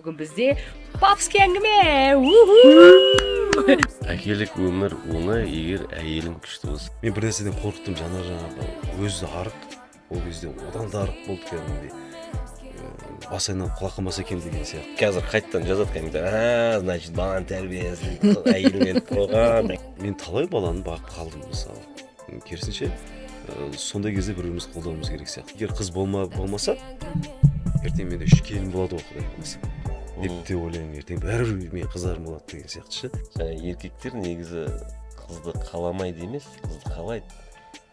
Бүгін бізде папский әңгіме. Әкелік өмір оңай, егер әйелің күшті болса. Мен бір нәрседен қорықтым, жаңағы өзі арық, ол кезде одан да арық болды кәдімгідей. Бас айналып құлақ қалмаса екен деген сияқты. Қазір қайттан жазады комментарий, значит, баланы тәрбиесін әйелің етіп қойған. Мен талай баланы бағып қалдым мысалы. Керісінше, сондай кезде бір-біріміз қолдауымыз керек сияқты. Егер қыз болмаса, ертең менде 3 келін болады ғой, Құдай қаласа. Деп те ойлаймын, ертең бәрібір мен қыздарым болады деген сияқты ше. Жаңа еркектер негізі қызды қаламайды емес, қызды қалайды.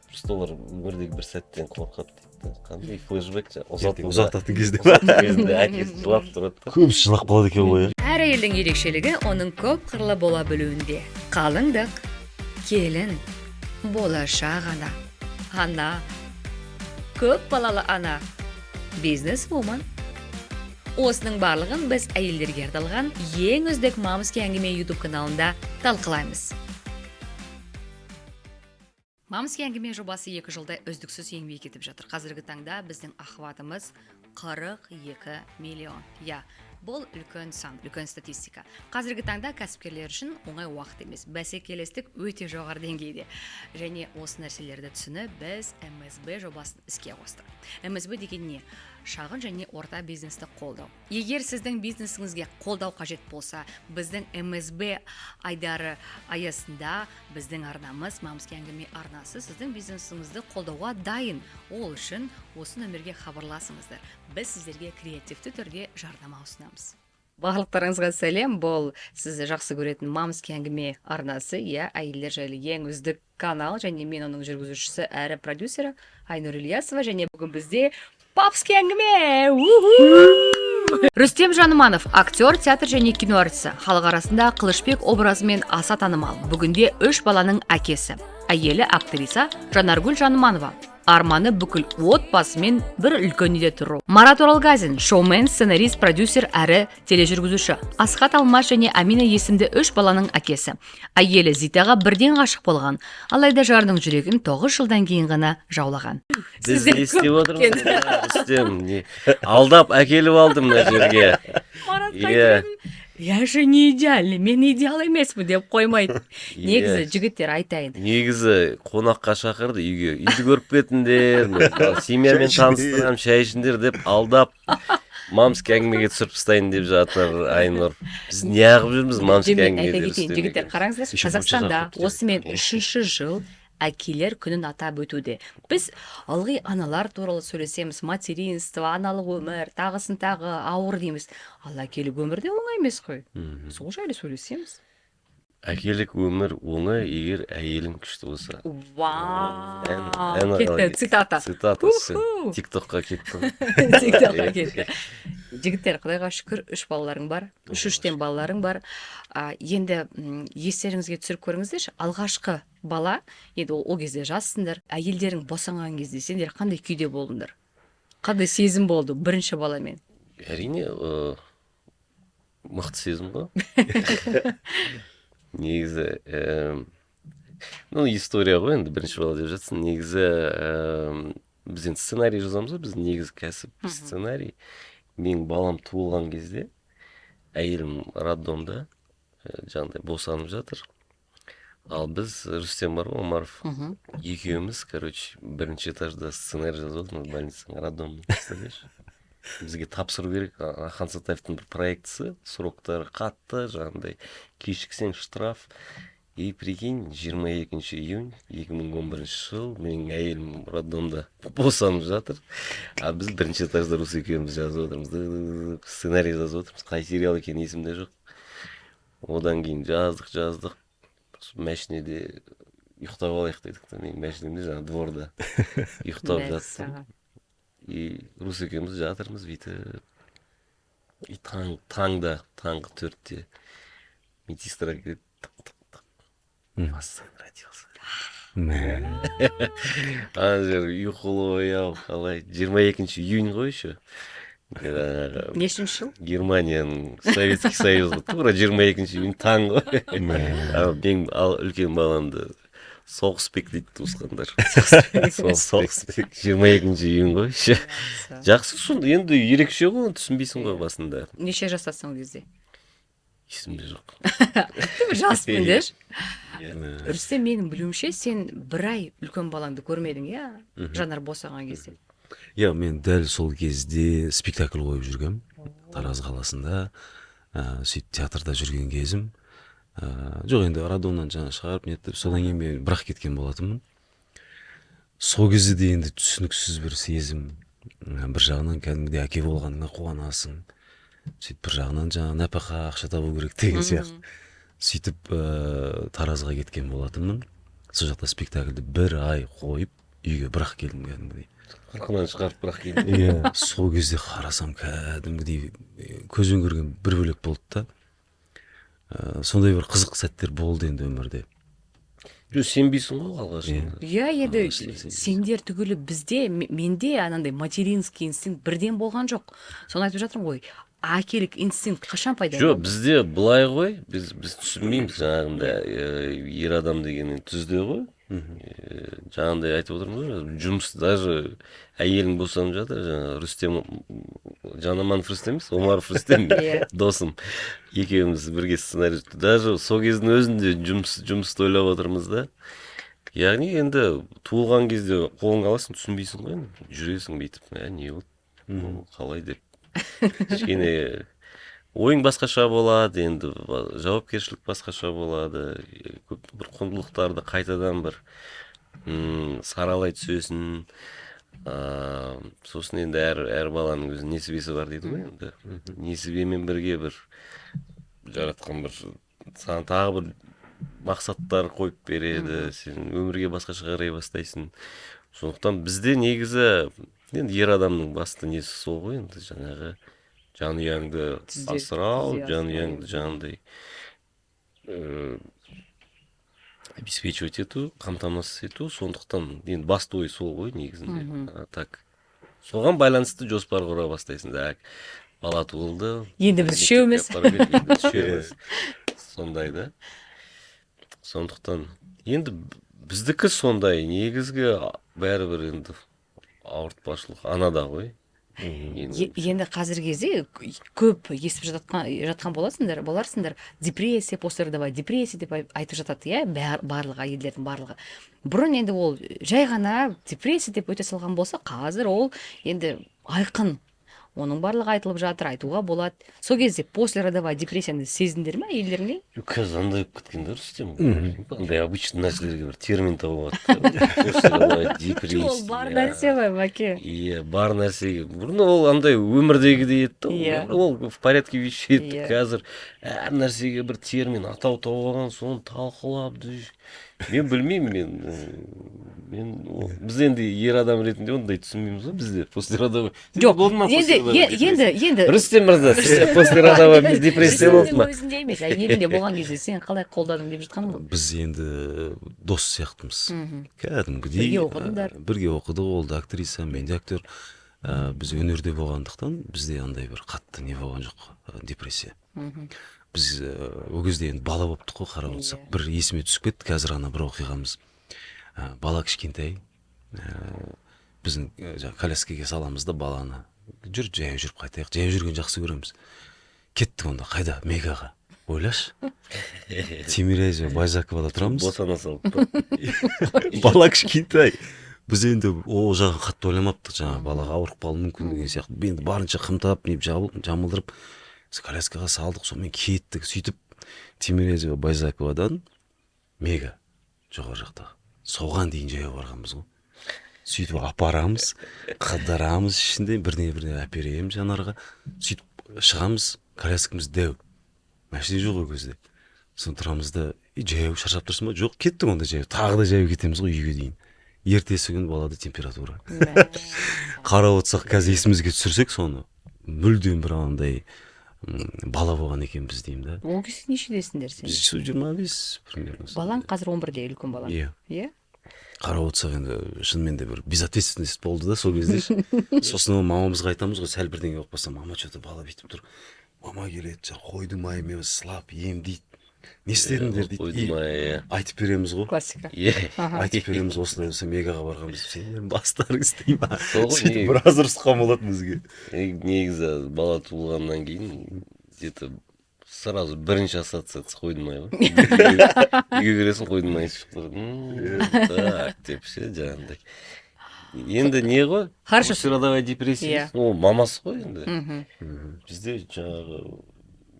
Просто олар өмірдегі бір сәттен қорқады дейді. Қандай флешбек ұзататын кезде әкесі жылап тұрады. Көп жылап қалады екен ғой. Әр әйелдің ерекшелігі оның көп қырлы бола білуінде. Қалыңдық, келін, болашақ ана, көп балалы ана, бизнес-вумен. Осының барлығын біз әйелдерге арналған ең үздік Мамский әңгіме YouTube каналында талқылаймыз. Мамский әңгіме жобасы 2 жылда үздіксіз еңбек етіп жатыр. Қазіргі таңда біздің охватымыз 42 миллион. Бұл үлкен сан, үлкен статистика. Қазіргі таңда кәсіпкерлер үшін оңай уақыт емес. Бәсекелестік өте жоғары деңгейде. Және осы нәрселерді түсініп, біз МСБ жобасын іске қостық. МСБ деген не? Шағын және орта бизнесті қолдау. Егер сіздің бизнесіңізге қолдау қажет болса, біздің МСБ айдары аясында біздің арнамыз, Мамский әңгіме арнасы сіздің бизнесіңізді қолдауға дайын. Ол үшін осы нөмерге хабарласыңыздар. Біз сіздерге креативті түрде жардама ұсынамыз. Барлықтарыңызға сәлем, бұл сізді жақсы көретін Мамский әңгіме арнасы, әйелдер жайлы ең үздік канал, және мен оның жүргізушісі әрі продюсері Айнұр Ильясова, және бүгін бізде папский әңгіме. Рүстем Жаныманов, актер, театр және кино әртісі. Халық арасында Қылышбек образымен аса танымал. Бүгінде 3 баланың әкесі. Әйелі актриса Жанаргүл Жаныманова. Арманы бүкіл отбасымен бір үлкен үйде тұру. Марат Оралгазин, шоумен, сценарист, продюсер әрі тележүргізуші. Асхат Алмаш және Амина есімді 3 баланың әкесі. Әйелі Зитаға бірден ғашық болған, алайда жарының жүрегін 9 жылдан кейін ғана жаулаған. Біз не істеп отырмыз? Рүстем, алдап әкеліп алдым мына жерге. Марат қайтырым. Я же не идеальный, мен идеал емеспін деп қоймайды. Негізі жігіттер айтайын. Негізі қонаққа шақырды үйге. Үйді көріп кетіңдер, семьямен таныстырам, шай ішіңдер деп алдап Мамский әңгімеге түсіріп тастайын деп жатыр Айнұр. Біз не ағып жүрміз Мамский әңгімеде? Жігіттер қараңыздар, Қазақстанда осымен 3-ші жыл әкелер күнін атап өтуде. Біз ылғи аналар туралы сөйлесеміз, материнство, аналық өмір, тағысын тағы ауыр дейміз. Ал әкелік өмірде оңай емес қой. Сол жайлы сөйлесеміз. Әкелік өмір оңай, егер әйелің күшті болса. Кетті, цитата. Тиктокқа кетті. Тиктокқа кетті. Жігіттер, Құдайға шүкір, 3 балаларың бар, 3-3тен балаларың бар. Енді естеріңізге түсіріп көріңіздерші, алғашқы бала, енді ол кезде жассыңдар, әйелдерің босанған кезде сендер қандай күйде болдыңдар? Қандай сезім болды бірінші баламен? Әрине, мықты сезім ғой. Негізі, история ғой, енді бірінші бала деп жатсың. Негізі, біз енді сценарий жазамыз ғой, біз негізі кәсіп сценарий. Мен балам туылған кезде, әйелім роддомда, жаңағыдай босанып жатыр. Ал біз, Рүстем бар ғой, Омаров, екеуміз, бірінші этажда сценарий жазып отырмыз больницаның роддомның. Бізге тапсыру керек, Ахан Сатаевтың бір проектісі, сроктары қатты, жаңағыдай кешіксең штраф. И прикинь, 22 июнь 2011 жыл, менің әйелім роддомда босанып жатыр. А біз бірінші этажда Рус екеуміз жазып отырмыз, сценарий жазып отырмыз, қай сериал екен есімде жоқ. Одан кейін жаздық. Мәшинеде ұйықтап алайық дедік. Мен мәшинемде жаңа дворда ұйықтап жаттым. И Рус екеуміз жатырмыз бүйтіп. И таңғы 4-те медсестра келеді. Мастан родился. Ана жер ұйқылы ау, қалай. 22 июнь ғой еще. Нешінші жыл? Германияның Советский Союзы. Тура 22 июнь таң ғой. Мен үлкен баламды соғыспек дейді туысқандар. Соғыспек 22-ші июнь ғой. Жақсы, сонда енді ерекше ғой, түсінбейсің ғой басында. Неше жастасың ол кезде? Есімде жоқ. Жаспын деш. Иә. Рүстем, менің білуімше сен бір ай үлкен балаңды көрмедің, иә? Жанар босаған кезде. Иә, мен дәл сол кезде спектакль қойып жүргем Тараз қаласында. Сөйтіп театрда жүрген кезім. Жоқ, енді радионан жаңа шығарып нетіп, содан кейін мен бірақ кеткен болатынмын. Сол кезде де енді түсініксіз бір сезім. Бір жағынан кәдімгідей әке болғаныңа қуанасың. Сөйтіп бір жағынан жаңа нәпақа ақша табу керек деген сияқты. Сөйтіп Таразға кеткен болатынмын. Сол жақта спектакльді бір ай қойып, үйге бірақ келдім кәдімгідей. Қырқынан шығарып бірақ келдім. Иә, сол кезде қарасам кәдімгідей көзбен көрген бір бөлек болды да. Сондай бір қызық сәттер болды енді өмірде. Сенбейсің ғой алғашында. Иә, енді сенбейсің. сендер түгілі бізде, менде анандай материнский инстинкт бірден болған жоқ. Соны айтып жатырмын ғой. Әкелік инстинкт қашан пайда Жоқ, болды? бізде былай ғой, біз түсінбейміз жаңағында ер адам деген түзде ғой. Жаңағындай айтып отырмыз ғой, жұмыс даже әйелің босанып жатыр, жаңа Рүстем, Жанаманов Рүстем емес, Омаров Рүстем досым. Екеуміз бірге сценарий, даже сол кездің өзінде жұмысты ойлап отырмыз да. Яғни енді туылған кезде қолыңа аласың, түсінбейсің ғой, жүресің бүйтіп, не болды, қалай деп. Кішкене ойың басқаша болады, енді жауапкершілік басқаша болады, көп бір құндылықтарды қайтадан бір саралай түсесің. Сосын енді әр баланың өз несібесі бар дейді ғой, енді несібемен бірге бір жаратқан бір саған тағы бір мақсаттар қойып береді, сен өмірге басқаша қарай бастайсың. Сондықтан бізде негізі енді ер адамның басты несі сол ғой, енді жаңағы жанұяңды асырау, жанұяңды жаңағындай обеспечивать ету, қамтамасыз ету. Сондықтан енді басты ой сол ғой негізінде. Так, соған байланысты жоспар құра бастайсың. Бала туылды. Енді біз үшеуміз. Сондай да. Сондықтан енді біздікі сондай, негізгі бәрібір енді ауыртпашылық анада ғой. Енді қазіргі кезде көп естіп жатқан боларсыңдар, депрессия, послеродовая депрессия деп айтып жатады, иә, барлығы әйелдердің барлығы. Бұрын енді ол жай ғана депрессия деп өте салған болса, қазір ол енді айқын. Оның барлығы айтылып жатыр, айтуға болады. Сол кезде послеродовая депрессияны сездіңдер ме әйелдеріңе? Қазір андай кеткендер істем. Андай обычный нәрселерге бір термин тауып алады. Послеродовая депрессия. Ол бар нәрсе ғой, Мәке. Иә, бар нәрсеге. Бұрын ол андай өмірдегідей еді. Ол в порядке вещей еді. Қазір әр нәрсеге бір термин атау тауып алған, соны талқылап. Мен білмеймін, біз енді ер адам ретінде ондай түсінбейміз ғой бізде послеродовая. Жоқ, енді Рүстем мырза, сізде послеродовая депрессия болды ма? Өзінде емес, әйелінде болған кезде сен қалай қолдадың деп жатқаным ғой. Біз енді дос сияқтымыз. Кәдімгідей бірге оқыдық, ол да актриса, мен де актер. Біз өнерде болғандықтан бізде андай бір қатты не болған жоқ, депрессия. Біз ол кезде енді бала болыптық қой, қарап отырсақ. Бір есіме түсіп кетті, қазір ана бір оқиғамыз. Бала кішкентай. Біздің коляскаға саламыз да баланы. Жаяу жүріп қайтайық. Жаяу жүрген жақсы көреміз. Кеттік онда, қайда? Мегаға. Ойлашы. Тимирязева, Байзаковада тұрамыз. Босана салып. Бала кішкентай. Біз енді ол жағын қатты ойламаптық, жаңа балаға ауырып қалуы мүмкін деген сияқты. Енді барынша қымтап, жамылдырып коляскаға салдық, сонымен кеттік. Сөйтіп Тимирязева, Байзаковадан Мега жоғары жақтағы. Соған дейін жаяу барғанбыз ғой. Сөйтіп апарамыз, қыдырамыз ішінде, біріне әпереміз Жанарға. Сөйтіп шығамыз, коляскамыз дәу. Машина жоқ ол кезде. Сон тұрамыз да, жаяу шаршап тұрсың ба? Жоқ, кеттік онда жаяу. Тағы да жаяу кетеміз ғой үйге дейін. Ертесі күн балада температура. Қарап отырсақ, қазір есімізге түсірсек соны, мүлдем бір андай бала болған екенбіз деймін да. Ол кезде нешедесіңдер сен? 25 примерно. Балаң қазір 11-де, үлкен балаң. Иә. Қарап отырсақ енді шынымен де бір безответственность болды да сол кезде. Сосын мамамызға айтамыз ғой, сәл бірдеңе болып қалса, мама что-то бала бүйтіп тұр. Мама келеді, қойдың майымен сылап емдейді. не істедіңдер дейді. қойдым иә Айтып береміз ғой. Классика. иә Айтып береміз, осылай болса мегаға барғанбыз. Сендердің бастарың істей ма? Сол ғой, Сөйтіп біраз ұрысқан болады бізге. негізі бала туылғаннан кейін где-то сразу бірінші ассоциация қойдым ғой үйге кіресің қойдым шығып тұрады так деп ше жаңағындай енді не ғой Хорошо. пострадовая депрессия Иә. ол мамасы ғой енді Мгм. бізде жаңағы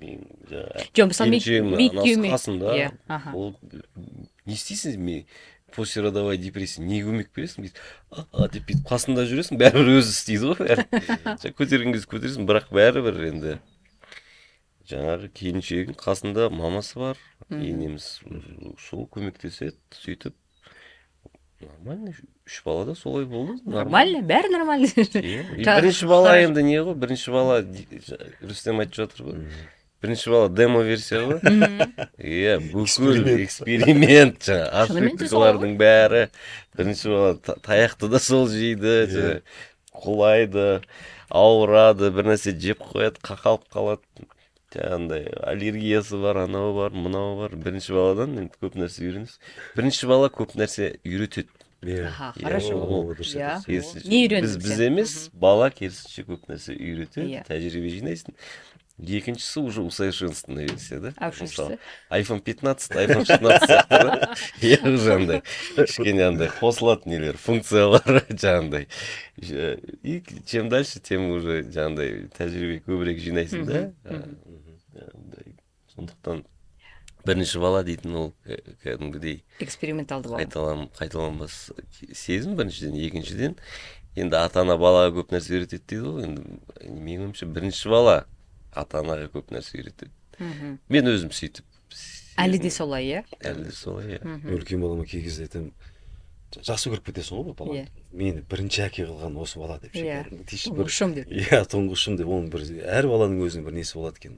мен Жоқ, мысалы келіншегім анасы күйеуіме. қасында Иә, аха. ол не істейсің мен послеродовая депрессия не көмек бересің дейді деп бүйтіп қасында жүресің бәрібір өзі істейді ғой бәрі жаңа көтерген кезде көтересің бірақ бәрібір енді жаңағы келіншегің қасында мамасы бар енеміз сол көмектеседі сөйтіп нормально үш бала да солай болды Нормально, бәрі нормально. Иә. И бірінші бала енді не ғой бірінші бала Рүстем айтып жатыр ғой бірінші бала демо версия ғой иә бүкіл эксперимент жаңағы Шынымен де солай ошибкалардың бәрі бірінші бала таяқты да сол жейді жаңағы құлайды ауырады бір нәрсе жеп қояды қақалып қалады жаңағындай аллергиясы бар анау бар мынау бар бірінші баладан енді көп нәрсе үйренесіз бірінші бала көп нәрсе үйретеді Иә. Аха, Иә, хорошо. О, дұрыс Иә. айтасың. керісінше Не үйрендің біз сен? емес бала керісінше көп нәрсе үйретеді Иә. тәжірибе жинайсың екіншісі уже усовершенствованная версия да А үшіншісі? iPhone 15 iPhone 16 сияқты да иә уже андай кішкене андай қосылатын нелер функциялар жаңағындай и чем дальше тем уже жаңағындай тәжірибе көбірек жинайсың да жаңағындай сондықтан бірінші бала дейтін ол кәдімгідей Эксперименталды болған. қайталанбас сезім біріншіден екіншіден енді ата ана балаға көп нәрсе үйретеді дейді ғой енді менің ойымша бірінші бала ата анаға көп нәрсе үйретеді Мгм. мен өзім сөйтіп Әлі де солай, иә? әлі де солай иә Үлкен балама кей кезде айтамын, жақсы көріп кетесің ғой баланы. Иә. Мені бірінші әке қылған осы бала деп Иә. шекерім. Тұңғышым деп. Иә, тұңғышым деп. Оның бір әр баланың өзінің бір несі болады екен.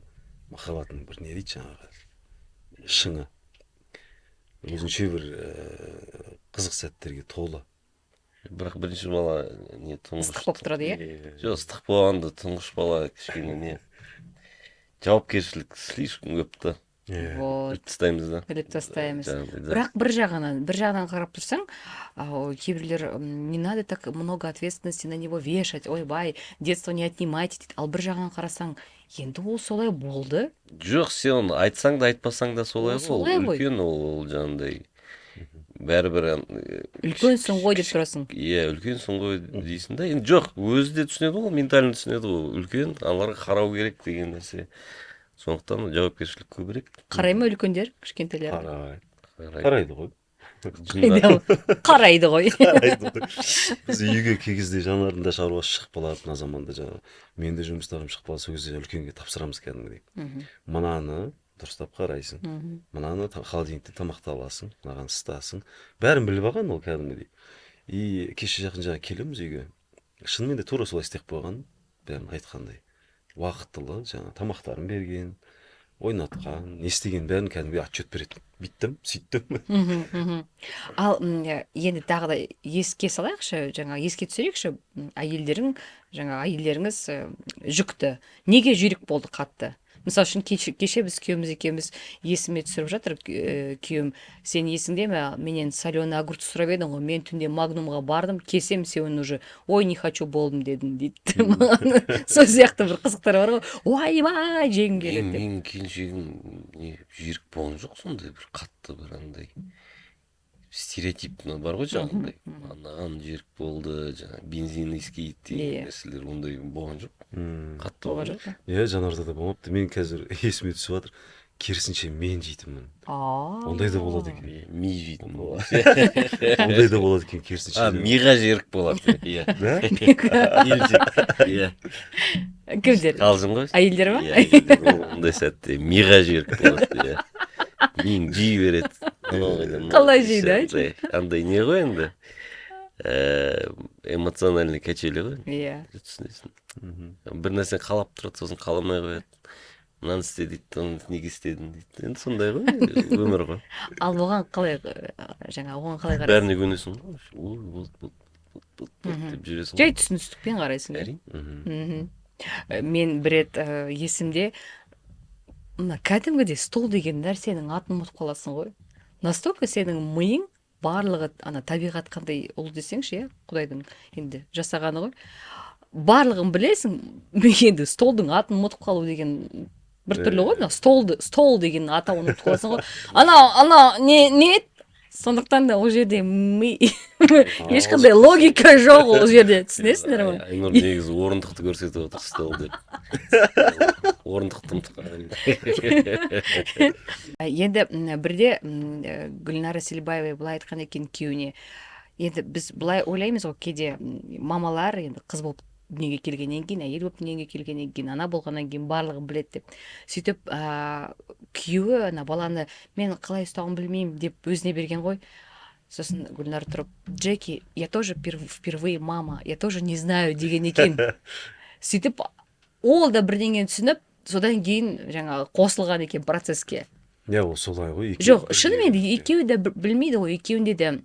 Махаббатының бір не дейді жаңағы шыңы. Өзінше бір қызық сәттерге толы. бірақ бірінші бала не тұңғыш Ыстық болып тұрады, иә? жоқ ыстық болғанда тұңғыш бала кішкене не жауапкершілік слишком көп та Вот. іліп тастаймыз да Іліп тастаймыз. жаңағыдай да. Бірақ бір жағынан қарап тұрсаң, кейбіреулер не надо так много ответственности на него вешать, ойбай, детство не отнимайте дейді. Ал бір жағынан қарасаң, енді ол солай болды. жоқ сен оны айтсаң да айтпасаң да солай Ол ғой солай ол ғой. үлкен ол жаңағыдай бәрібір Үлкенсің ғой деп тұрасың. иә үлкенсің ғой дейсің да енді жоқ өзі де түсінеді ғой ментально түсінеді ғой үлкен аналарға қарау керек деген нәрсе сондықтан жауапкершілік көбірек Қарай ма үлкендер, кішкентелер? Қарайды ғой. Қарайды ғой. Біз үйге кей кезде жанарында шаруасы шығып қалады мына заманда жаңағы. Мен де жұмыстарым шығып қалады, сол кезде үлкенге тапсырамыз кәдімгідей. Мынаны дұрыстап қарайсың. Мынаны холодильникте тамақты аласың, мынаған ысытасың. Бәрін біліп алған ол кәдімгідей. И кеше жақын жаңа келеміз үйге. Шынымен де тура солай істеп қойған, бәрін айтқандай. Уақытылы жаңа тамақтарын берген, ойнатқан, не істеген бәрін кәдімгідей отчет береді. Биттім, сөйттім. Ал енді тағы да еске салайықшы, жаңа еске түсірейікші, әйелдеріңіз жүкті. Неге жүйрік болды қатты? Мысалы үшін кеше біз күйеуіміз екеуміз есіме түсіріп жатыр, күйеуім, сен есіңде ме, менен соленый огурцы сұрап едің ғой, мен түнде Магнумға бардым, кесем сен уже, ой, не хочу болдым дедің дейді. Маған сол сияқты бір қызықтар бар ғой, ойбай, жегім келеді деп. менің келіншегім жүйрік болған жоқ сондай бір қатты бір андай стереотип бар ғой жаңағындай анаған жүйрік болды жаңағы бензин иіскейді деген нәрселер ондай болған жоқ қатты болған жоқ Иә, жанарда да болмапты. Мен қазір есіме түсіп жатыр. Керісінше мен жейтінмін. Ондай да болады екен. ми жейтін болады Ондай да болады екен керісінше. миға жерік болады иә Да? иә Кімдер? қалжың ғой Әйелдер ма? иә ондай сәтте миға жерік болады иә миың жей береді Қалай жейді, айтшы? андай не ғой енді эмоциональный качели ғой Иә. түсінесің бір нәрсені қалап тұрады сосын қаламай қояды мынаны істе дейді оны неге істедің дейді енді сондай ғой өмір ғой Ал оған қалай қарайсың? бәріне көнесің ғой деп жүресің Жай түсіністікпен қарайсың. әрине Мен бір рет есімде мына кәдімгідей стол деген нәрсенің атын ұмытып қаласың ғой. Настолько сенің миың барлығы ана табиғат қандай ұлы десеңші, иә, Құдайдың енді жасағаны ғой. Барлығын білесің, енді столдың атын ұмытып қалу деген біртүрлі ғой. Стол деген атауын ұмытып қаласың ғой. Ана не сондықтан да ол жерде ми ешқандай логика жоқ ол жерде, түсінесіңдер ме? Айнұр негізі орындықты көрсетіп отыр, стол деп. Орындықты ұмытып Енді бірде Гүлнара Селибаева былай айтқан екен күйеуіне. Енді біз былай ойлаймыз ғой, кейде мамалар енді қыз болып дүниеге келгеннен кейін, әйел болып дүниеге келгеннен кейін, ана болғаннан кейін барлығын біледі деп. Сөйтіп күйеуі ана баланы мен қалай ұстауын білмеймін деп өзіне берген ғой. Сосын Гүлнар тұрып, Джеки, я тоже впервые мама, я тоже не знаю деген екен. Сөйтіп ол да бірдеңені түсініп, содан кейін жаңағы қосылған екен процесске. Иә, ол солай ғой. Жоқ, шынымен екеуі де білмейді ғой, екеуінде де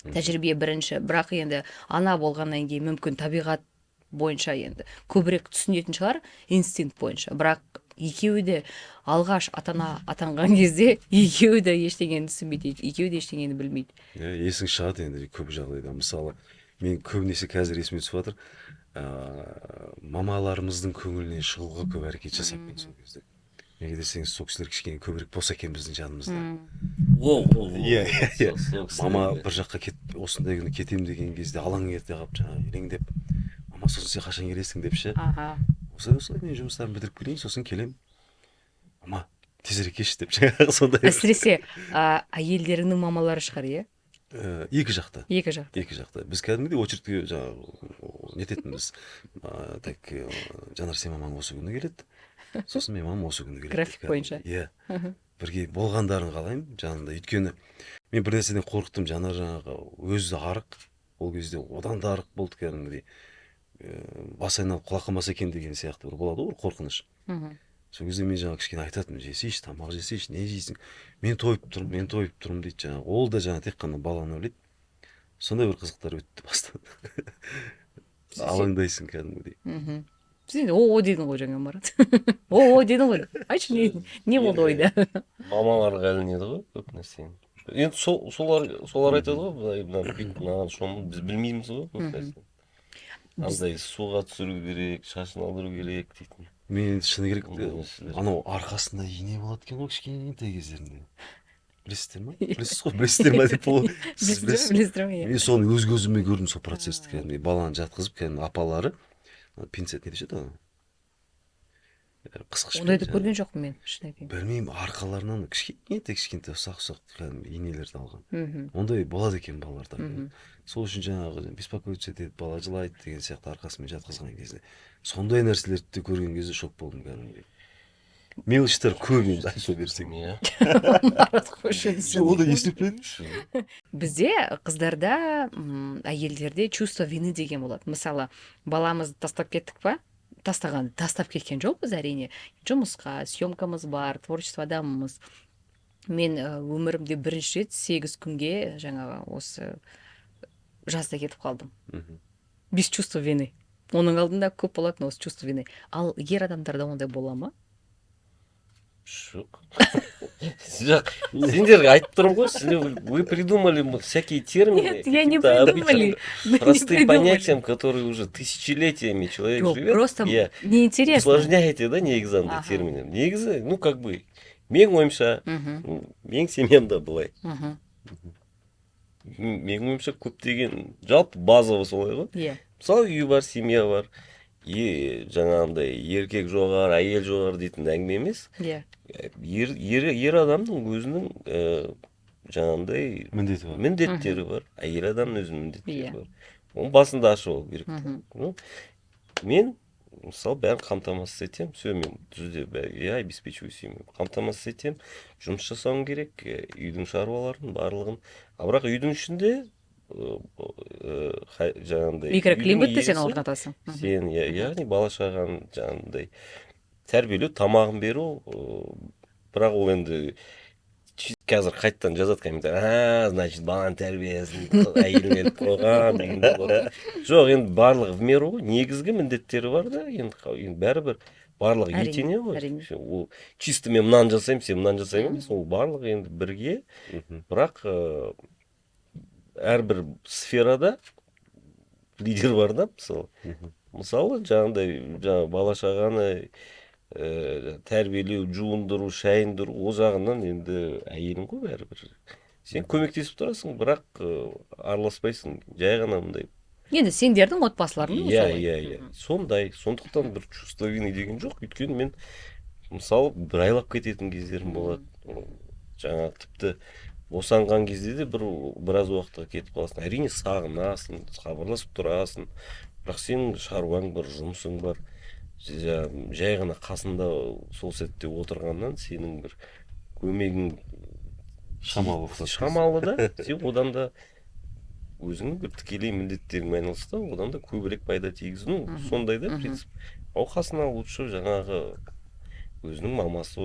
тәжірибе бірінші, бірақ енді ана болғаннан кейін мүмкін табиғат бойынша енді көбірек түсінетін шығар, инстинкт бойынша. Бірақ екеуі де алғаш атана атанған кезде екеуі де ештеңені түсінбейді, екеуі де ештеңені білмейді. Есің шығады енді көп жағдайда. Мысалы, мен көбінесе қазір есіме түсіп жатыр, мамаларымыздың көңілінен шығуға көп әрекет жасаппын сол кезде. Неге десеңіз, сол кісілер кішкене көбірек болса екен біздің жанымызда. Иә. Мама бір жаққа осындай күні кетем деген кезде алаң ерте қалып жаңағы елеңдеп, мама сосын сен қашан келесің деп ше. Осылай мен жұмыстарымды бітіріп келейін, сосын келем. Мама, тезірек келші деп жаңағы сондай. Әсіресе әйелдерінің мамалары шығар, иә? Екі жақта. Екі жақта. Екі жақта. Біз кәдімгідей очередке жаңағы нететінбіз. Так, Жанар сен мамаң осы күні келеді. Сосын мен мамам осы күні келеді. График бойынша. Иә. Бірге болғандарын қалаймын жанында. Өйткені мен бір нәрседен қорықтым. Жанар жаңағы өзі арық. Ол кезде одан да арық болды кәдімгідей. Бас айналып құлақ қалмаса екен деген сияқты бір болады ғой, қорқыныш. Сол кезде мен жаңағы кішкене айтатынмын, жесейші, тамақ жесейші, не жейсің? Мен тойып тұрмын дейді жаңағы. Ол да жаңағы тек қана баланы ойлайды. Сондай бір қызықтар өтті бастан. Алаңдайсың кәдімгідей. Сен о дедің ғой жаңа, Марат. О дедің ғой. Айтшы, не болды ойда? Мамаларға ілінеді ғой көп нәрсе. Енді солар айтады ғой, мынаған шомын біз білмейміз ғой көп нәрсе. Андай суға түсіру керек, шашын алдыру керек дейтін. Мен шыны керек, анау арқасында ине болады екен ғой кішкентай кездерінде. Білесіздер ма? Білесіздер ма деп ол. Білесіздер ме? Мен соны өз көзіме көрдім сол процессті кәдімгі. Баланы жатқызып кәдімгі апалары пинцет не дешеді? Қысқышпен. Ондайды көрген жоқпын мен, шын айтайын. Білмеймін, арқаларынан кішкентай ұсақ кәдімгі инелерді алған. Ондай болады екен балаларда. Сол үшін жаңағы беспокоиться етеді, бала жылайды деген сияқты арқасымен жатқызған кезде. Сондай нәрселерді көрген кезде шок болдым кәдімгідей. Мелочтар көп енді айта берсең. Марат қойшы. Ол да естіп біледі. Бізде қыздарда, әйелдерде чувство вины деген болады. Мысалы, баламызды тастап кеттік па? Тастап кеткен жоқпыз әрине. Жұмысқа, съемкамыз бар, творчество адамымыз. Мен өмірімде бірінші рет 8 күнге жаңағы осы жазда кетіп қалдым. Без чувства вины. Оның алдында көп болатын осы чувство вины. Ал ер адамдарда ондай бола ма? Жоқ. Сендерге айтып тұрмын ғой, вы придумали всякие термины. Нет, я не придумали. Простые понятия, которые уже тысячелетиями человек живет. Просто неинтересно. Усложняете, да, негізі андай термины. Негізі, ну, как бы, мен ойымша, мен семьямда былай. Мен ойымша көптеген, жалпы базовый солай ғой. Мысалы, үй бар, семья бар. Жаңағындай еркек жоғар, әйел жоғар дейтін әңгіме емес. Ер адамның өзінің жаңағындай міндеттері бар. Әйел адамның өзінің міндеттері бар. Оның басында ашу ол керек. Мен, мысалы, бәрін қамтамасыз етем. Все, мен түзде я обеспечиваю семью. Қамтамасыз етем. Жұмыс жасауым керек, үйдің шаруаларын, барлығын. Бірақ үйдің ішінде жаңағындай микроклиматты сен орнатасың. Сен, яғни бала шаған жаңағындай тәрбиелеу, тамағын беру, бірақ ол енді қазір қайттан жазады комментарий, значит, баланың тәрбиесін әйеліне беріп қойған деген. Жоқ, енді барлығы в меру ғой, негізгі міндеттері бар да, енді бәрібір барлығы Әрине, етене ғой. әрине. Ол чисто мен мынаны жасаймын, сен мынаны жасаймын емес, ол барлығы енді бірге. Бірақ әрбір сферада лидер бар да, мысалы жаңағыдай бала шағаны тәрбиелеу, жуындыру, шайындыру, ол жағынан енді әйелің ғой бәрібір. Сен көмектесіп тұрасың, бірақ араласпайсың, жай ғана мындай. Енді сендердің отбасыларың Иә. Сондай. Сондықтан бір чувство вины деген жоқ. Өйткені мен мысалы бір айлап кететін кездерім болады. Жаңа тіпті босанған кезде де біраз уақытқа кетіп қаласың. Әрине сағынасың, хабарласып тұрасың. Бірақ сенің шаруаң бар, жұмысың бар. Жай ғана қасында сол сәтте отырғаннан сенің бір көмегің шамалы да. Сен одан да өзіңнің бір тікелей міндеттеріңмен айналысты, одан да көбірек пайда тигізу. Сондай да принцип. Ал қасына лучше жаңағы өзінің мамасы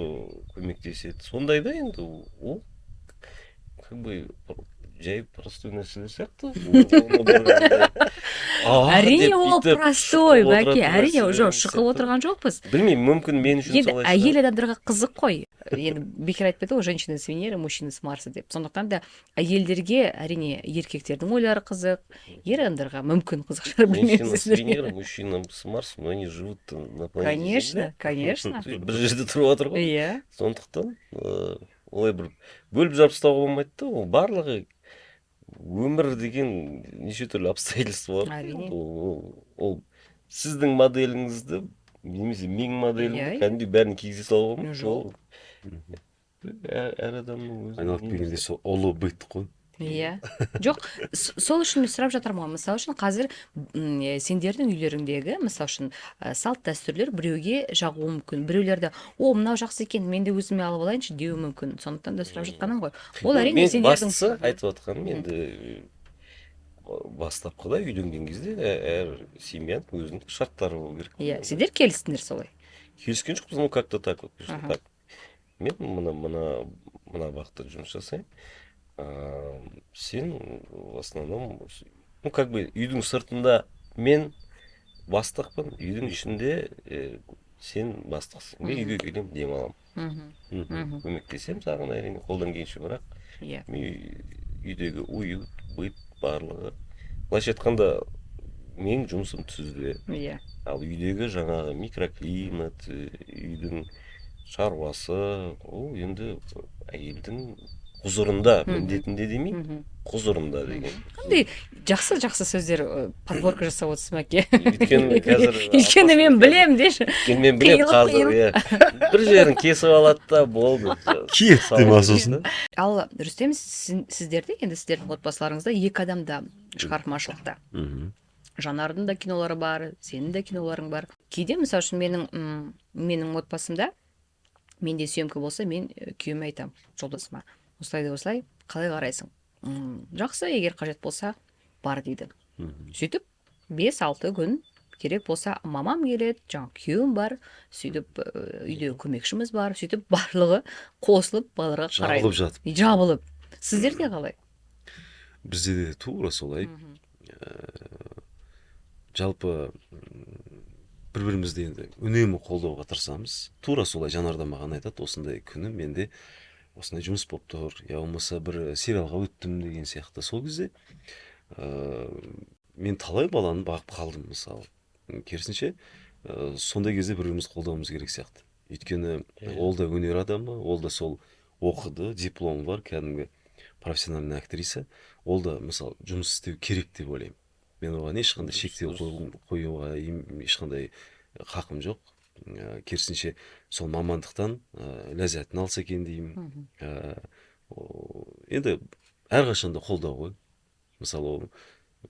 көмектеседі. Сондай да енді ол как бы жай простой нәрселер сияқты. Әрине ол простой, бәке, әрине жоқ, шықып отырған жоқпыз. Білмеймін, мүмкін мен үшін Енді солай әйел адамдарға қызық қой. Енді бекер айтпайды ғой, женщина с Венеры, мужчина с Марса деп. Сондықтан да әйелдерге әрине еркектердің ойлары қызық, ер адамдарға мүмкін қызық шығар, білмеймін. Женщина с Венеры, мужчина с Марсом, но они живут на планете Земля. Конечно. Бір жерде тұрып отыр ғой. Иә. Сондықтан олай бір бөліп жабыстауға болмайды да, ол барлығы өмір деген неше түрлі обстоятельства бар. Әрине. Ол сіздің моделіңізді немесе менің моделімді кәдімгідей бәрін кигізе салуға болмайды. Жоқ. Әр адамның өзі. Айналып келгенде сол ұлы быт қой. Иә. Жоқ, сол үшін мен сұрап жатырмын ғой. Мысалы үшін қазір сендердің үйлеріңдегі, мысалы үшін салт дәстүрлер біреуге жағуы мүмкін. Біреулерді, мынау жақсы екен, мен де өзіме алып алайыншы деуі мүмкін. Сондықтан да сұрап жатқаным ғой. Ол әрине сендердің. Бастысы айтып отқаным енді бастапқыда үйленген кезде әр семьяның өзінің шарттары болу керек. Иә, сендер келістіңдер солай. Келіскен жоқпыз, ну как-то так вот. Мен мына бағытта жұмыс жасаймын. Сен в основном, ну как бы үйдің сыртында мен бастықпын, үйдің ішінде сен бастықсың. Мен үйге келемін, демаламын. Көмектесемін саған әрине, қолдан келгенше, бірақ үйдегі уют, быт барлығы. Былайша айтқанда менің жұмысым түзде. Ал үйдегі жаңағы микроклимат, үйдің шаруасы, ол енді әйелдің құзырында, міндетінде демеймін, құзырында деген. Қандай жақсы сөздер подборка жасап отырсың, Мәке. Өйткені мен білем деші. Өйткені мен білем қазір, бір жерін кесіп алады да болды. Кетті ма сосын? Ал Рүстем, сіздерде, енді сіздердің отбасыларыңызда екі адамда шығармашылықта. Жанардың да кинолары бар, сенің де киноларың бар. Кейде, мысалы үшін менің отбасымда, менде съемка болса, мен күйеуіме айтамын, жолдасыма. Осылай, қалай қарайсың? Жақсы, егер қажет болса, бар дейді. Сөйтіп, 5-6 күн керек болса, мамам келеді, жаңа күйеуім бар, сөйтіп үйде көмекшіміз бар, сөйтіп барлығы қосылып балаларға қарайды. Жабылып жатып. Жабылып. Сіздерде қалай? Бізде де тура солай. Жалпы бір-бірімізді енді үнемі қолдауға тырысамыз. Тура солай Жанарда маған айтады, осындай күні менде осындай жұмыс болып тұр, я болмаса бір сериалға өттім деген сияқты. Сол кезде мен талай баланы бағып қалдым, мысалы. Керісінше, сондай кезде бір-бірімізді қолдауымыз керек сияқты. Өйткені ол да өнер адамы, ол да сол оқыды, дипломы бар, кәдімгі профессиональный актриса. Ол да, мысалы, жұмыс істеу керек деп ойлаймын. Мен оған ешқандай шектеу қоюға ешқандай хақым жоқ. Керісінше сол мамандықтан ләззатын алса екен деймін. Енді әрқашанда қолдау ғой. Мысалы,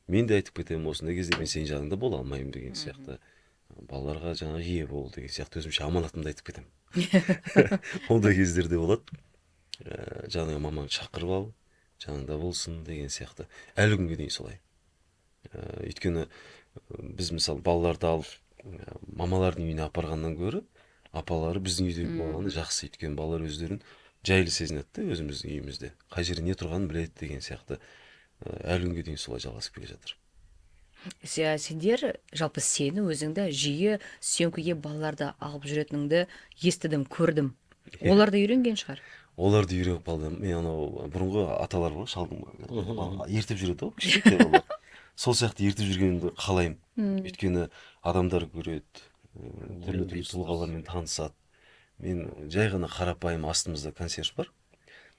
мен де айтып кетемін, осындай кезде мен сенің жаныңда бола алмаймын деген сияқты. Балаларға жаңа ие бол деген сияқты өзімше аманатымды айтып кетемін. Ондай кездерде болады. Жаңағы мамаңды шақырып ал, жаныңда болсын деген сияқты. Әлі күнге дейін солай. Өйткені біз мысалы балаларды алып мамалардың үйіне апарғаннан гөрі апалары біздің үйде болғаны жақсы. Өйткені балалар өздерін жайлы сезінеді өзіміздің үйімізде. Қай жерде не тұрғанын біледі деген сияқты. Әлі күнге дейін солай жалғасып келе жатыр. Сендер жалпы сені өзіңді жиі съемкіге балаларды алып жүретініңді естідім, көрдім. Олар да үйренген шығар. Оларды үйреніп қалды. Мен анау бұрынғы аталар бар, шалдың ертіп жүреді ғой, кішкентай балалар. Сол сияқты ертіп жүргенді қалаймын. Өйткені адамдар көреді, түрлі тұлғалармен танысады. Мен жай ғана қарапайым, астымызда консьерж бар.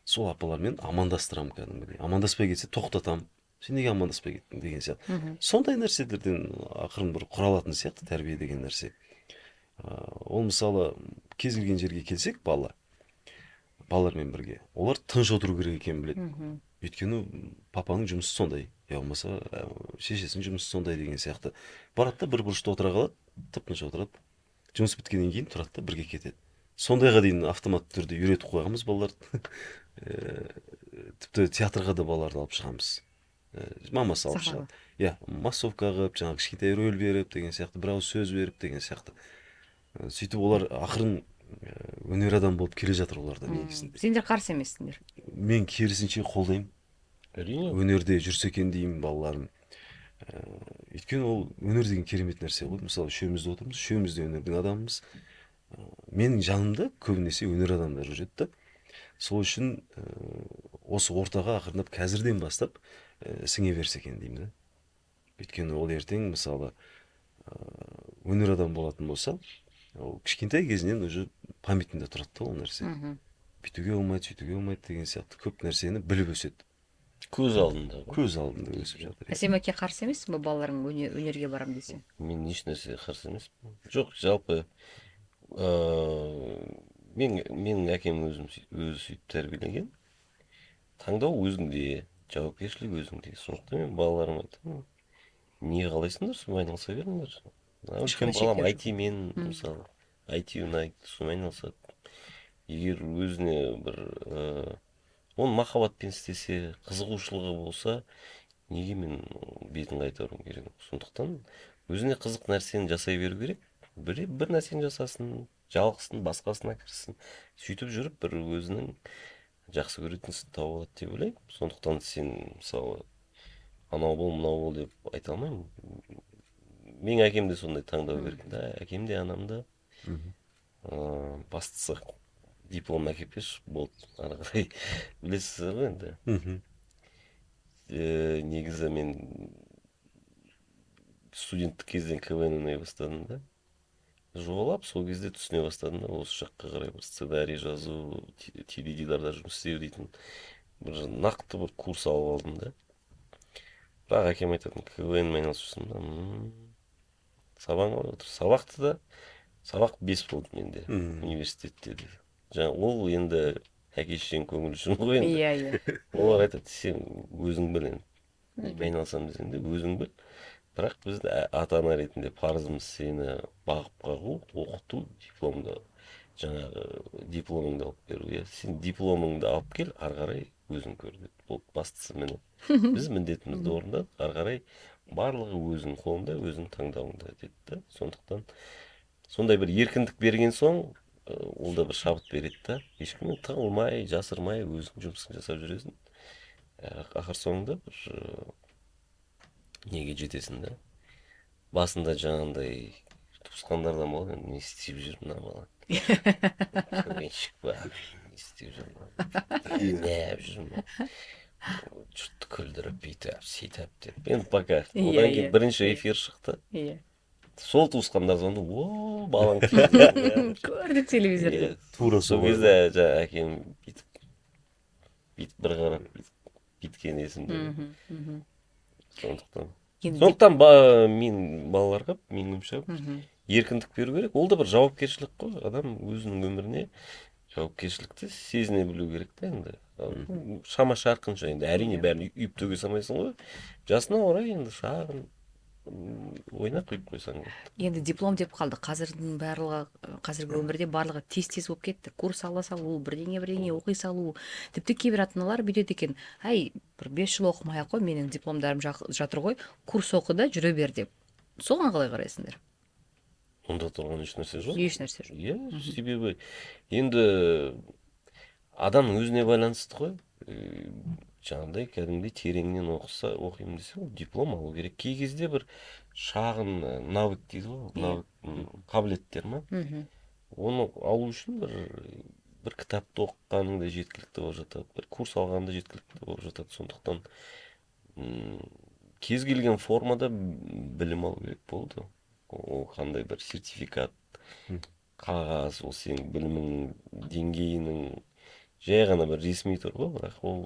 Сол апалармен амандастырамын кәдімгідей. Амандаспай кетсе тоқтатамын. Сен неге амандаспай кеттің деген сияқты. Сондай нәрселерден ақырын бір құралатын сияқты тәрбие деген нәрсе. Ол мысалы кез келген жерге келсек балалармен бірге, олар тыныш отыру керек екенін біледі. Өйткені папаның жұмысы сондай, я болмаса шешесінің жұмысы сондай деген сияқты. Барады да бір бұрышта отыра қалады, тып-тыныш отырады. Жұмыс біткеннен кейін тұрады да бірге кетеді. Сондайға дейін автоматты түрде үйретіп қойғанбыз балаларды. Тіпті театрға да балаларды алып шығамыз. Мамасы алып шығады. Иә, массовка қылып, жаңағы кішкентай рөл беріп деген сияқты, бір ауыз сөз беріп деген сияқты. Сөйтіп олар ақырын өнер адам болып келе жатыр оларда негізінде. Сендер қарсы емессіңдер. Мен керісінше қолдаймын. Әрине. Өнерде жүрсе екен деймін балаларым. Өйткені ол өнер деген керемет нәрсе ғой. Мысалы, үшеумізде отырмыз, үшеуміз де өнердің адамымыз. Менің жанымда көбінесе өнер адамдар жүреді да. Сол үшін осы ортаға ақырындап қазірден бастап сіңе берсе екен деймін да. Өйткені ол ертең мысалы өнер адам болатын болса, ол кішкентай кезінен уже памятінде тұрады да ол нәрсе. Бүйтуге болмайды, сөйтуге болмайды деген сияқты көп нәрсені біліп өседі. Көз алдында. Көз алдында өсіп жатыр. Әсемәке қарсы емессің бе балаларың өнерге барам десе? Мен еш нәрсе қарсы емеспін. Жоқ, жалпы менің әкем өзі сөйтіп тәрбиелеген. Таңдау өзіңде, жауапкершілік өзіңде. Сондықтан мен балаларыма айтамын, не қалайсыңдар, сонымен айналыса беріңдер. Үлкен балам IT-мен, мысалы, IT ұнайды, сонымен айналысады. Егер өзіне бір оны махаббатпен істесе, қызығушылығы болса, неге мен бетін қайтаруым керек? Сондықтан өзіне қызық нәрсені жасай беру керек. Бір нәрсені жасасын, жалғысын, басқасына кірсін. Сөйтіп жүріп, бір өзінің жақсы көретін істі тауып алады деп ойлаймын. Сондықтан сен, мысалы, анау бол, мынау бол деп айта алмаймын. Менің әкем де сондай таңдау берген да, әкем де анам да. Бастысы диплом әкеп берші, болды. Ары қарай білесіздер ғой енді. Негізі мен студенттік кезден КВН ойнай бастадым да. Жоғалап, сол кезде түсіне бастадым да, осы жаққа қарай бір сценарий жазу, теледидарда жұмыс істеу дейтін бір нақты бір курс алып алдым да. Бірақ әкем айтатын, КВН-мен айналысып жүрсің да. Сабағың қалай отыр? Сабақты да, сабақ 5 болды менде, университетте де. Жаңа ол енді әке-шешенің көңілі үшін ғой енді. Иә. Олар айтады, сен өзің біл енді. Немен айналысамын десең де өзің біл. Бірақ бізді ата-ана ретінде парызымыз сені бағып қағу, оқыту, дипломыңды алып беру. Сен дипломыңды алып кел, ары қарай өзің көр деді. Бұл бастысы міне. Біз міндетімізді орындадық, ары қарай барлығы өзің қолыңда, өзің таңдауыңда деді. Сондықтан сондай бір еркіндік берген соң, ол да бір шабыт береді да. Ешкіммен тығылмай, жасырмай, өзің жұмысын жасап жүресің. Ақыр соңында бір неге жетесің да. Басында жаңағындай туысқандардан болады, не істеп жүр мына бала. Көгеншік па, не істеп жүр мына. Не жүр мына. Жұртты күлдіріп, бүйтіп, сөйтіп деп. Енді пока. Одан кейін бірінші эфир шықты. Сол туысқандар звонды, о, балаң көрдік телевизорда. Тура сол кезде жаңа әкем бүйтіп бір қарап бүйткен есімде. Сондықтан мен балаларға, менің ойымша, еркіндік беру керек. Ол да бір жауапкершілік қой. Адам өзінің өміріне жауапкершілікті сезіне білу керек та енді. Шама шарқынша енді әрине бәрін үйіп төге салмайсың ғой. Жасына орай енді шағын ойнақ құйып қойсаң болды. Енді диплом деп қалды. Қазіргі өмірде барлығы тез болып кетті. Курс ала салу, бірдеңе оқи салу. Тіпті кейбір ата-аналар бүйтеді екен. Әй, бір 5 жыл оқымай-ақ қой, менің дипломдарым жатыр ғой, курс оқы да жүре бер деп. Соған қалай қарайсыңдар? Онда тұрған еш нәрсе жоқ. Еш нәрсе жоқ. Иә, себебі енді адамның өзіне байланысты ғой. жаңағыдай кәдімгідей тереңнен оқимын десе ол диплом алу керек. Кей кезде бір шағын навык дейді ғой, навык қабілеттер ма, оны алу үшін бір кітапты оқығаның да жеткілікті болып жатады, бір курс алған да жеткілікті болып жатады. Сондықтан кез келген формада білім алу керек болды. Ол қандай бір сертификат, қағаз, ол сенің білімің деңгейінің жай ғана бір ресми тұр ғой, бірақ ол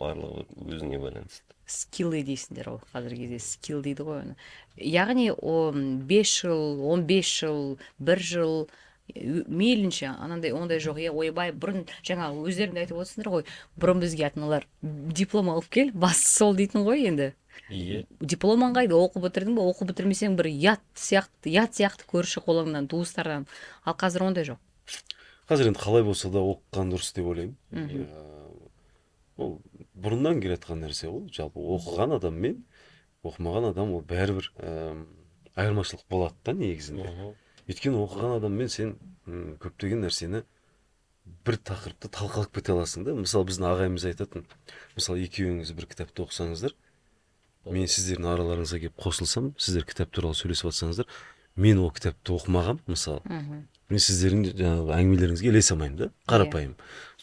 барлығы өзіңе байланысты. Скиллы дейсіңдер ғой, қазіргі кезде скилл дейді ғой оны. Яғни 5 жыл, 15 жыл, 1 жыл, мейлінше анандай ондай жоқ. Ойбай, бұрын жаңа өздерің де айтып отырсыңдар ғой, бұрын бізге атыналар диплом алып кел, басы сол дейтін ғой енді. Иә. Дипломың қайда, оқып бітірдің ба, оқып бітірмесең бір ят сияқты көрші қолыңнан, туыстардан. Ал қазір ондай жоқ. Қазір енді қалай болса да оқыған дұрыс деп ойлаймын. Ол бұрыннан келе жатқан нәрсе ол. Жалпы оқыған адам мен оқымаған адам ол бәрібір айырмашылық болады да негізінде. Өйткені оқыған адаммен сен көптеген нәрсені бір тақырыпты талқылап кете аласың да. Мысалы біздің ағайымыз айтатын, мысалы екеуіңіз бір кітапты оқысаңыздар, мен сіздердің араларыңызға келіп қосылсам, сіздер кітап туралы сөйлесіп жатсаңыздар, мен ол кітапты оқымағам, мысалы. Мен сіздердің жаңағы әңгімелеріңізге ілесе алмаймын да, қарапайым.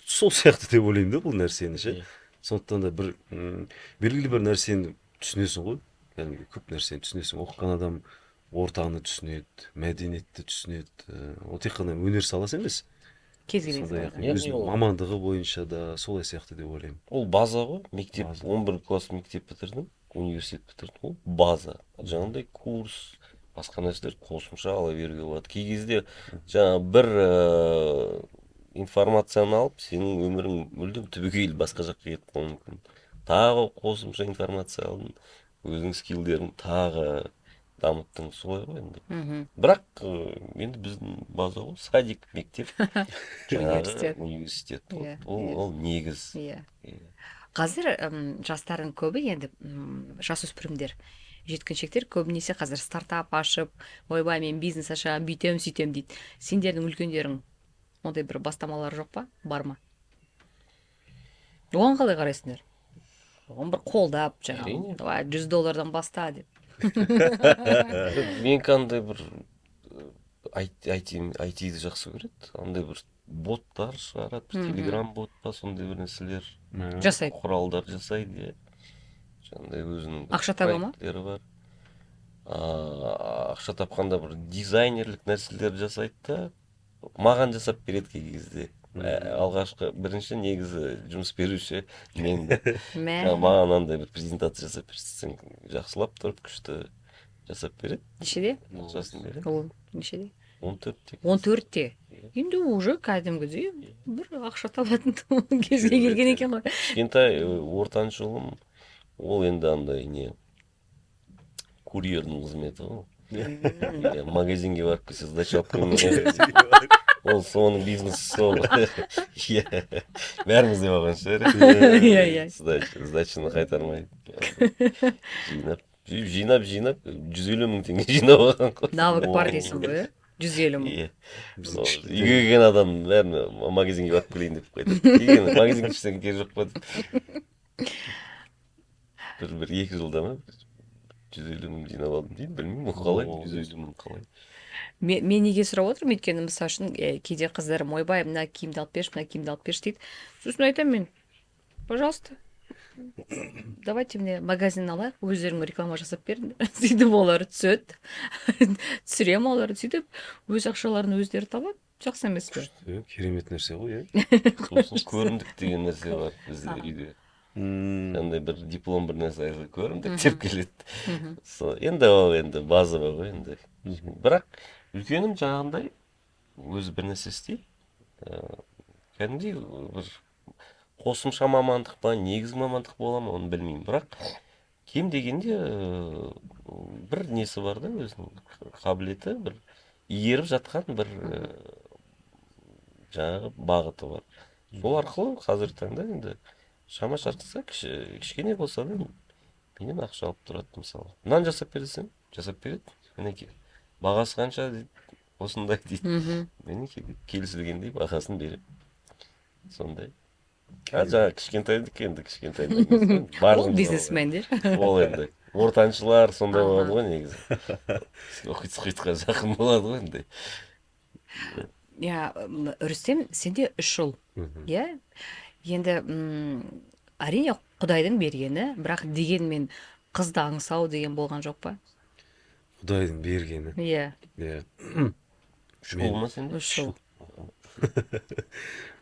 Сол сияқты деп ойлаймын да бұл нәрсені ше. Сондықтан да бір белгілі бір нәрсені түсінесің ғой, кәдімгі көп нәрсені түсінесің. Оқыған адам ортаны түсінеді, мәдениетті түсінеді. Ол тек қана өнер саласы емес. Кез келген өз мамандығы бойынша да солай сияқты деп ойлаймын. Ол база ғой, мектеп, 11 класс мектеп бітірдім, университет бітірдім, ол база. Жаңағыдай курс, басқа нәрселер қосымша ала беруге болады. Кей кезде жаңа бір информацияны алып, сенің өмірің мүлдем түбегейлі басқа жаққа кетіп қалуы мүмкін. Тағы қосымша информация алдың, өзің скиллдерін тағы дамыттың, солай ғой енді. Бірақ енді біздің база ғой, садик, мектеп, жаңағы университет. Ол негіз. Қазір жастардың көбі енді жасөспірімдер, жеткіншектер көбінесе қазір стартап ашып, ойбай мен бизнес ашамын, бүйтем, сөйтем дейді. Сендердің үлкендерің ондай бір бастамалар жоқ па, бар ма? Оған қалай қарайсыңдар? Оған бір қолдап, жаңағы, давай $100 баста деп. Мен қандай бір IT-ді жақсы көреді. Андай бір боттар шығарады, телеграм бот па, сондай бір нәрселер жасайды. Құралдар жасайды. Жаңағыдай өзінің ақша таба ма? проекттері бар. Ақша тапқанда бір дизайнерлік нәрселер жасайды да, маған жасап береді кей кезде. Алғашқы бірінші негізі жұмыс беруші мен. Маған андай бір презентация жасап берсең, жақсылап тұрып күшті жасап береді. Нешеде? Ақшасын береді. Ол нешеде? 14-те. 14-те. Енді уже кәдімгідей бір ақша табатын кезге келген екен ғой. Кішкентай ортаншы ұлым, ол енді андай не курьердің қызметі ғой. Магазинге барып келсе, сдача алып келген. Ол соның бизнесі сол. Бәріміз де болған шығар. Сдачаны қайтармайды. Жинап 150 мың теңге жинап алған ғой. Навык бар дейсің ғой, 150 мың. Үйге келген адам бәрін магазинге барып келейін деп қойды. Магазинге түссең керегі жоқ па. Бір 2 жылда ма 150 мың жинап алдым дейді, білмеймін, қалай 150 мың қалай. Мен неге сұрап отырмын, өйткені мысалы үшін кейде қыздарым ойбай, мына киімді алып берші, мына киімді алып берші дейді. Сосын айтамын мен, пожалуйста, давайте мне магазин алайық, өздерің реклама жасап беріңдер. Сөйтіп олар түседі, түсірем олар, сөйтіп өз ақшаларын өздері табады. Жақсы емес пе? Керемет нәрсе ғой, Сосын көрімдік деген нәрсе бар бізде үйде. Андай бір диплом бір нәрсе көрімдік деп келеді. Енді ол енді база ғой енді. Бірақ үлкенім жаңағындай өзі бір нәрсе істейді. Кәдімгідей бір қосымша мамандық па, негізгі мамандық бола ма, оны білмеймін. Бірақ кем дегенде бір несі бар да, өзінің қабілеті, бір игеріп жатқан бір жаңағы бағыты бар. Сол арқылы қазіргі таңда енді шама шарқысы кішкене болса да менен ақша алып тұрады мысалы. Мынаны жасап берсем, жасап береді. Мінекей, бағасы қанша дейді, осындай дейді. Мінекей келісілгендей бағасын беріп, сондай. жаңа кішкентайдікі енді кішкентайдан емес Ол барлығымыз бизнесмендер. ол енді ортаншылар сондай Аха. болады ғой негізі мұхитқа жақын болады ғой енді Я Рүстем, сенде 3 жыл. Иә? Енді әрине Құдайдың бергені, бірақ дегенмен қызды аңсау деген болған жоқ па? Құдайдың бергені. Иә, Иә. үш жыл ма сенде 3 жыл.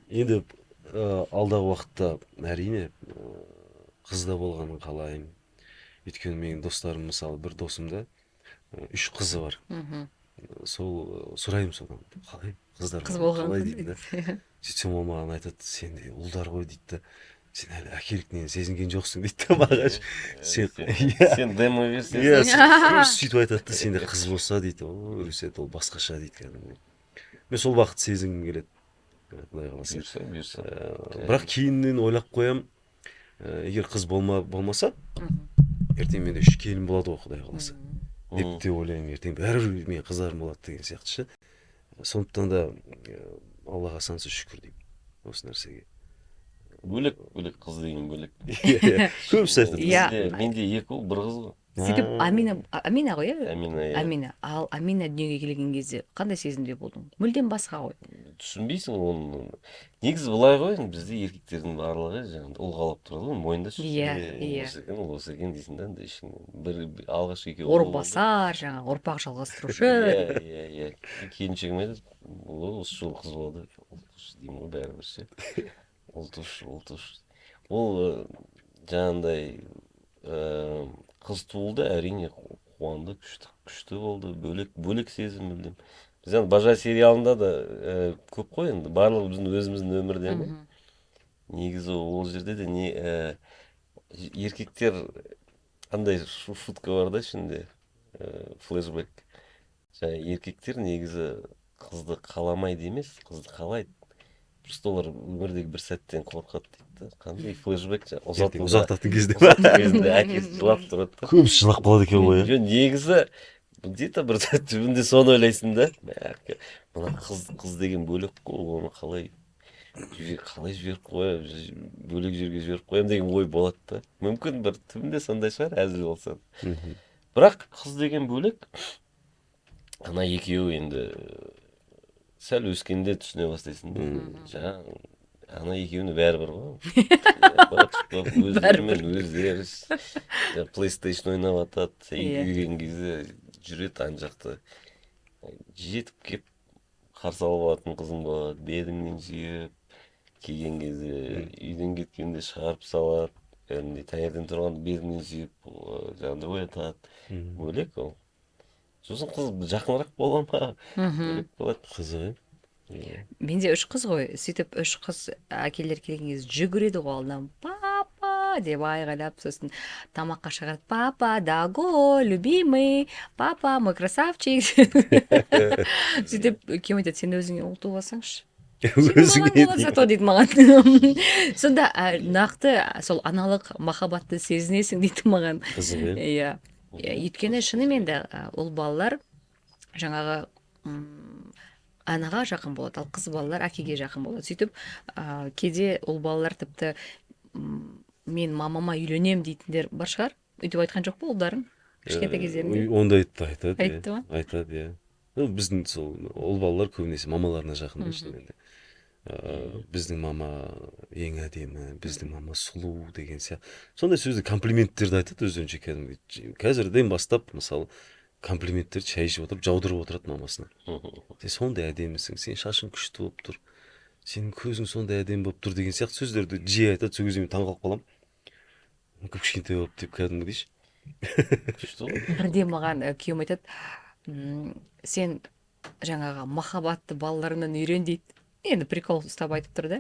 Енді алдағы уақытта әрине қызда болғанын қалаймын. Өйткені менің достарым, мысалы, бір досымда 3 қызы бар. Сол сұраймын содан, қалай қыздар Қыз қалай болған дейді да. Сөйтсем ол маған айтады, сенде ұлдар ғой дейді да. Сен әлі әкеліктен сезінген жоқсың дейді да маған. сен демо версия Иә, сөйтіп айтады да, сенде қыз болса дейді, о, Рүсет, ол басқаша дейді кәдімгі. Мен сол бақыт сезінгім келеді. Құдай қаласа. бұйырса Бірақ кейіннен ойлап қоям, егер қыз болмаса, ертең менде 3 келін болады ғой, Құдай қаласа. Деп те ойлаймын, ертең бәрібір мен қыздарым болады деген сияқты ше. Сондықтан да Аллаға сансыз шүкір деймін осы нәрсеге. бөлек қыз деген бөлек Көбісі айтады. Иә. менде 2 ұл 1 қыз ғой Сөйтіп Амина ғой, иә? Амина иә. Амина. Ал Амина дүниеге келген кезде қандай сезімде болдың? Мүлдем басқа ғой. Түсінбейсің оны. Негізі былай ғой, бізде еркектердің барлығы жаңағыдай ұл қалап тұрады ғой, мойындашы. Иә. Осы екен дейсің да, ішіңнен. бір алғашқы екеуі Орынбасар, жаңағы ұрпақ жалғастырушы. Иә. Келіншегім айтады, ол осы жылы қыз болады. Ұлтуш деймін ғой бәрібір ше. Ұлтуш. Ол жаңағыдай қыз туылды, әрине қуанды, күшті болды, бөлек сезім мүлдем. Біз енді Бажа сериалында да көп қой енді, барлығы біздің өзіміздің өмірден ғой. Негізі ол жерде де еркектер андай шутка бар да ішінде, флешбэк. Жаңа еркектер негізі қызды қаламайды емес, қызды қалайды. Просто олар өмірдегі бір сәттен қорқады дейді. Қандай флешбэк Ұзақтатын кезде. кезінде әкесі жылап тұрады да. Көбісі жылап қалады екен ғой. Жоқ, негізі где-то бір түбінде соны ойлайсың да. Мына қыз деген бөлек қой, оны қалай жіберіп қоям, бөлек жерге жіберіп қоям деген ой болады да. Мүмкін бір түбінде сондай шығар, әзіл болса. Бірақ қыз деген бөлек. Ана екеуі енді сәл өскенде түсіне бастайсың да. Жаңа ана екеуіне бәрібір ғой. Өздерімен өздері PlayStation ойнап атады. Үйген кезде жүреді ана жақта. Жетіп кеп қарсы алып алатын қызым болады. Бетіңнен сүйіп, келген кезде үйден кеткенде шығарып салады. Таңертең тұрғанда бетіңнен сүйіп, жаңағыдай оятады. Бөлек ол. Сосын қыз жақынырақ бола ма? Бөлек болады. Қызық, Менде 3 қыз ғой. Сөйтіп 3 қыз әкелер келген кезде жүгіреді ғой алдынан. Папа деп айғайлап, сосын тамаққа шығарады. Папа, даго, любимый, папа, мой красавчик. Сөйтіп кем айтады, сен өзіңе ұл туып алсаңшы. Зато дейді маған. Сонда нақты сол аналық махаббатты сезінесің дейді маған. Қызық, иә. Өйткені шынымен де ұл балалар жаңағы анаға жақын болады, ал қыз балалар әкеге жақын болады. Сөйтіп кейде ұл балалар тіпті мен мамама үйленем дейтіндер бар шығар. Өйтіп айтқан жоқ па ұлдарың кішкентай кездерінде? Ондайды айтады. Айтты ма? Айтады, иә. Біздің сол ұл балалар көбінесе мамаларына жақын шынымен де. Біздің мама ең әдемі, біздің мама сұлу деген сияқты. Сондай сөзді комплименттерді айтады өздерінше кәдімгі. Қазірден бастап, мысалы, комплименттерді шай ішіп отырып, жаудырып отырады мамасына. Сен сондай әдемісің, сен шашың күшті болып тұр, сенің көзің сондай әдемі болып тұр деген сияқты сөздерді жиі айтады. Сол кезде мен таңқалып қаламын. Көп кішкентай болып деп кәдімгі дейші. Бірде маған күйеуім айтады, сен жаңағы махаббатты балаларыңнан үйрен дейді. Енді прикол ұстап айтып тұр да.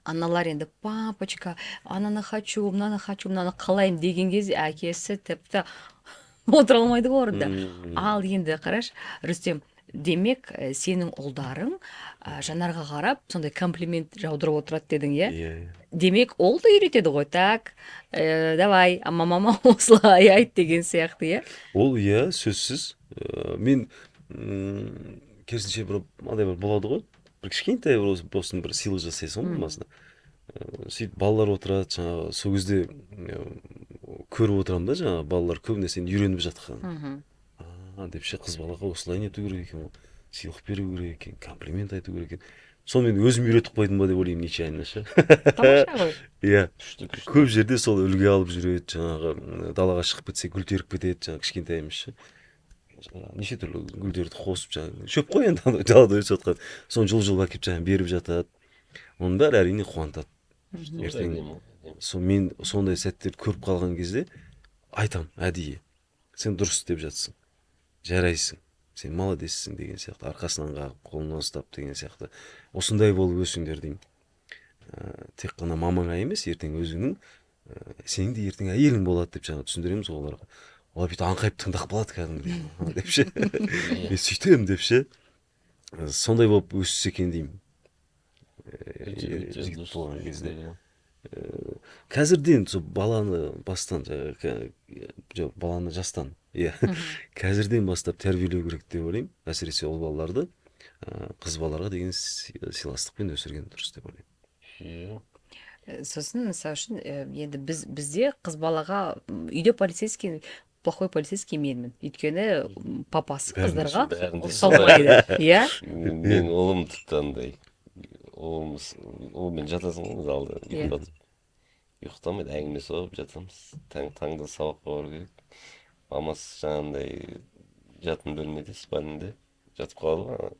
Аналар енді папочка, ананы хочу, мынаны қалаймын деген кезде әкесі тіпті отыра алмайды ғой орында. Ал енді қараш, Рүстем, демек сенің ұлдарың Жанарға қарап сондай комплимент жаудырып отырады дедің, иә? Демек ол да үйретеді ғой, так, давай, мамама осылай айт деген сияқты, иә? Ол иә, сөзсіз. Мен керісінше бір болады ғой, бір кішкентай болсын бір сыйлық жасайсың ғой мамасына. сөйтіп балалар отырады жаңағы сол кезде көріп отырамын да жаңағы балалар көп нәрсені үйреніп жатқанын. Деп ше қыз балаға осылай нету керек екен, ол сыйлық беру керек екен, комплимент айту керек екен. Соны мен өзім үйретіп қойдым ба деп ойлаймын нечаянно ше. Тамаша ғой. Иә. Көп жерде сол үлгі алып жүреді, жаңағы далаға шығып кетсе гүл теріп кетеді, жаңағы кішкентайымыз ше. Неше түрлі гүлдерді қосып жаңағы шөп қой енді далада өсіп жатқан. Соны жұлып әкеліп жаңағы беріп жатады. Оның бәрі әрине қуантады. Ертең мен сондай сәттерді көріп қалған кезде айтам әдейі, сен дұрыс істеп жатсың, жарайсың, сен молодессің деген сияқты, арқасынан қағып қолынан ұстап деген сияқты. Осындай болып өсіңдер деймін. Тек қана мамаңа емес, ертең өзіңнің сенің де ертең әйелің болады деп жаңа түсіндіреміз оларға. Олар бүйтіп аңқайып тыңдап қалады кәдімгідей деп ше. Мен сөйтемін деп ше. Сондай болып өссе екен деймін. Жігіт болған кезде. Қазірден сол баланы бастан баланы жастан, иә, қазірден бастап тәрбиелеу керек деп ойлаймын. Әсіресе ол балаларды қыз балаларға деген сыйластықпен өсірген дұрыс деп ойлаймын. Сосын мысалы үшін енді бізде қыз балаға үйде полицейский, плохой полицейский менмін. Өйткені папасы қыздарға ұқсамайды. Иә? Мен ұлым тіпті андай. Мен жатасың ғой залда ұйықтатып. Ұйықтамайды, әңгіме соғып жатамыз. Таңда сабаққа бару керек. Мамасы жаңағындай жатын бөлмеде, спальныйда жатып қалды ғой.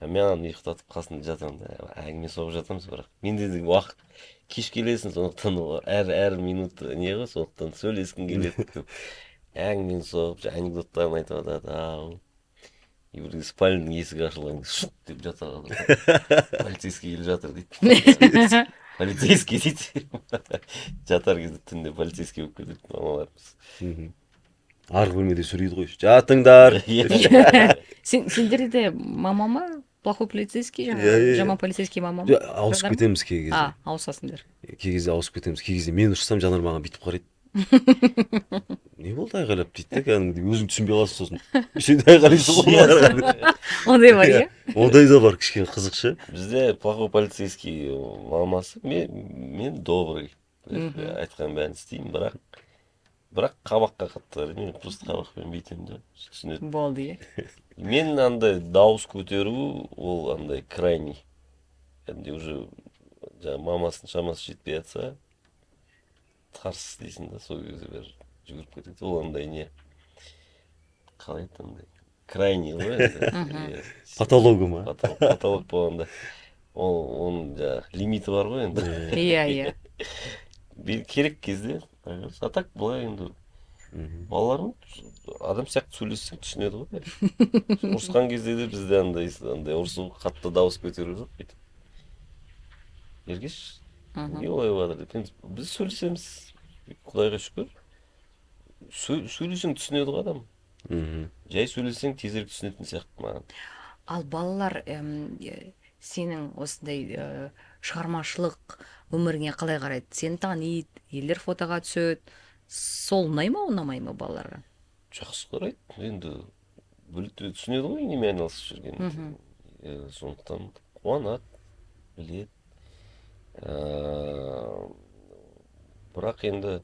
Мен аны ұйықтатып қасында жатамын да, әңгіме соғып жатамыз, бірақ менде де уақыт кеш келесің, сондықтан әр минут не ғой, сондықтан сөйлескің келеді көп. Әңгіме соғып, анекдоттарын айтып жатады. И бір спальныйдың есігі ашылған шуқ деп жата қалды. Полицейский келіп жатыр дейді. Полицейский дейді. Жатар кезде түнде полицейский болып кетеді мамаларымыз. Арғы бөлмеде сөйлейді ғой. Жатыңдар. Сендерде мама ма? Плохой полицейский, жаман полицейский мама ма? Ауысып кетеміз кей кезде. Ауысасыңдар. Кей кезде ауысып кетеміз. Кей кезде мен ұрсам жанар маған бүйтіп қарайды. Не болды айғайлап дейді да, кәдімгідей өзің түсінбей қаласың сосын. Сен айғайлайсың ғой. Ондай бар, иә? Ондай да бар, кішкене қызық ше. Бізде плохой полицейский мамасы, мен добрый. Айтқан бәрін істеймін, бірақ қабаққа қатты, мен просто қабақпен бүйтемін да, түсінеді. Болды, иә? Мен андай дауыс көтеру, ол андай крайний. Кәдімгідей уже мамасының шамасы жетпей жатса, тарс істейсің да, сол кезде бәрі жүгіріп кетеді. Ол андай не? Қалай еді андай? Крайний ғой. Патологы ма? Патолог болғанда. Оның лимиті бар ғой енді. Иә. Керек кезде. А так былай енді балаларым адам сияқты сөйлессең түсінеді ғой. Ұрысқан кезде де бізде андай ұрысу қатты дауыс көтеру жоқ бүйтіп. Ергеш, не олай болады деп. Біз сөйлесеміз, Құдайға шүкір. Сөйлесең түсінеді ғой адам. Жай сөйлесең тезірек түсінетін сияқты маған. Ал балалар сенің осындай шығармашылық өміріңе қалай қарайды? Сені таниды, елдер фотоға түседі. Сол ұнай ма, ұнамай ма балаларға? Жақсы қарайды. Енді түсінеді ғой немен айналысып жүрген. Сондықтан қуанады, біледі. Бірақ енді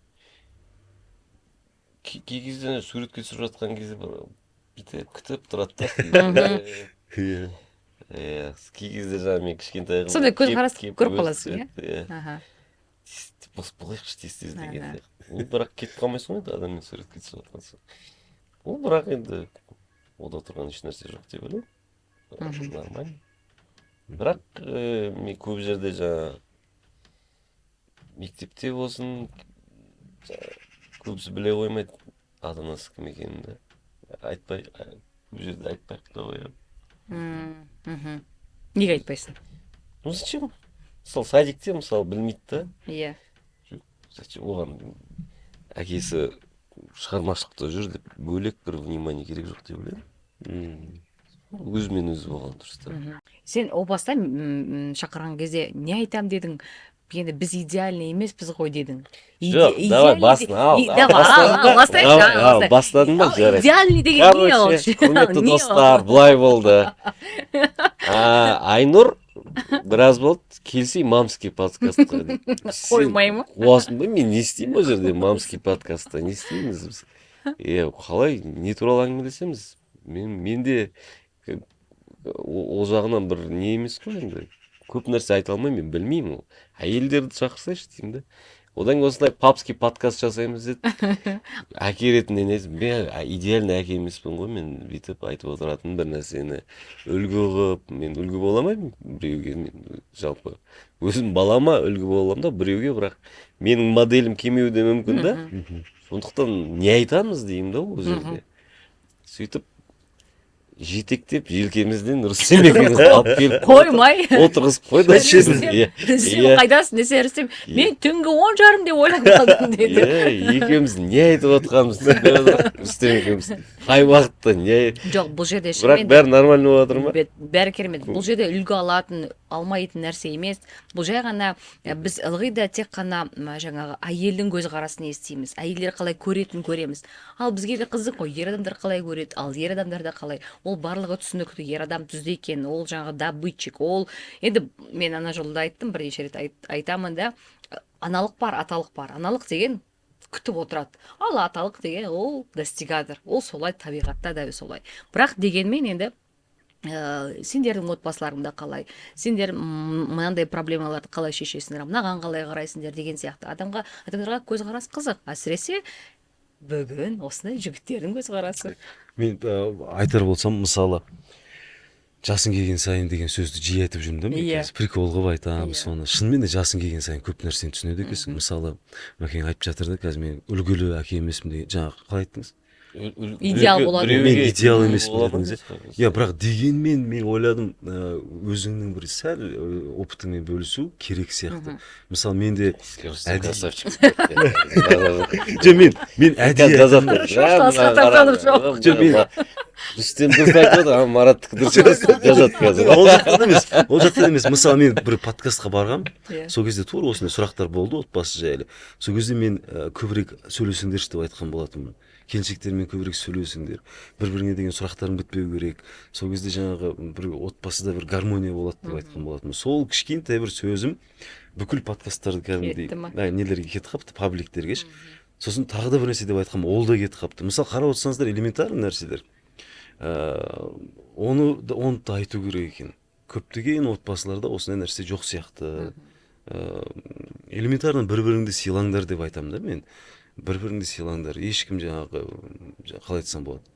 кей кезде суретке түсіріп жатқан кезде бүйтіп күтіп тұрады да. Кей кезде жаңағы мен кішкентай қыз сондай көз қарасып көріп қаласың, иә? Болайықшы тез деген. Бірақ кетіп қалмайсың ғой адаммен суретке түсіп жатқансың. Ол бірақ енді ода тұрған еш нәрсе жоқ деп ойлаймын. Нормально. Бірақ мен көп жерде жаңағы мектепте болсын, көбісі біле қоймайды ата-анасы кім екенін. Айтпай, көп жерде айтпай қоямын. Неге айтпайсың? Ну зачем? Мысалы садикте мысалы білмейді да. Иә. Оған әкесі шығармашылықта жүр деп бөлек бір внимание керек жоқ деп ойлаймын. Өзімен өзі болған дұрыс та. Сен о баста шақырған кезде не айтам дедің? Енді біз идеальный емеспіз ғой дедің. Жоқ, давай басын ал. Бастадың ба? Жарайды. Идеальный деген не ол? Короче, құрметті достар, былай болды. Айнұр біраз болды келсей мамский подкастқа деп. Қоймай ма? Қуасың ба мен не істеймін ол жерде мамский подкастта не істейміз біз қалай не туралы әңгімелесеміз менде ол жағынан бір не емес қой енді көп нәрсе айта алмаймын мен білмеймін әйелдерді шақырсайшы деймін да одан кейін осындай папский подкаст жасаймыз деді әке ретінде мен идеальный әке емеспін ғой мен бүйтіп айтып отыратын бір нәрсені үлгі қылып мен үлгі бола алмаймын біреуге мен жалпы өзім балама үлгі бола аламын да біреуге бірақ менің моделім келмеуі де мүмкін да сондықтан не айтамыз деймін да ол жерде сөйтіп жетектеп желкемізден рүстем екеуміз алып келіп Қоймай. отырғызып қойды Рүстем қайдасың десе Рүстем мен түнгі 10:30 деп ойлап қалдым деді. екеуміз не айтып отқанымызды Рүстем екеуміз қай уақытта не Жоқ, бұл жерде бірақ бәрі нормально болып жатыр ма бәрі керемет. Бұл жерде үлгі алатын, алмайтын нәрсе емес. Бұл жай ғана біз ылғи да тек қана жаңағы әйелдің көзқарасын естиміз. Әйелдер қалай көретінін көреміз. Ал бізге де қызық қой, ер адамдар қалай көреді, ал ер адамдар да қалай. Ол барлығы түсінікті, ер адам түзде екен, ол жаңағы добытчик, ол енді мен ана жолда айттым, бірнеше рет айтамын да, аналық бар, аталық бар. Аналық деген күтіп отырады. Ал аталық деген ол достигатор, ол солай табиғатта да солай. Бірақ дегенмен енді сендердің отбасыларыңда қалай, сендер мынандай проблемаларды қалай шешесіңдер, мынаған қалай қарайсыңдар деген сияқты адамдарға көзқарас қызық. Әсіресе бүгін осындай жігіттердің көзқарасы. Мен айтар болсам, мысалы, жасың келген сайын деген сөзді жиі айтып жүрмін да, мен қазір прикол қылып айтамын, соны. Шынымен де жасың келген сайын көп нәрсені түсінеді екенсің. Мысалы, Мәкең айтып жатыр да, қазір мен үлгілі әке емеспін деген, жаңағы қалай айттыңыз? Идеал болады. Мен идеал емеспін дедіңіз. Иә, бірақ дегенмен мен ойладым, өзіңнің бір сәл опытыңмен бөлісу керек сияқты. Мысалы, менде мен Рүстем дұрыс айтып отыр, Мараттікі дұрыс жазады қазір. Ол жақтан емес. Мысалы, мен бір подкастқа барғам, сол кезде тура осындай сұрақтар болды отбасы жайлы. Сол кезде мен көбірек сөйлесіңдерші деп айтқан болатынмын. Келіншектермен көбірек сөйлесіңдер, бір-біріңе деген сұрақтарың бітпеу керек. Сол кезде жаңағы бір отбасыда бір гармония болады деп айтқан болатынмын. Сол кішкентай бір сөзім бүкіл подкасттарды кәдімгідей нелерге кетіп қалыпты, пабликтерге. Сосын тағы да бір нәрсе деп айтқам, ол да кетіп қалыпты. Мысалы, қарап отырсаңыздар, элементарный нәрселер. Оны да айту керек екен. Көптеген отбасыларда осындай нәрсе жоқ сияқты. Элементарно бір-біріңді сыйлаңдар деп айтамын да мен. Бір-біріңді сыйлаңдар. Ешкім жаңағы қалай айтсам болады.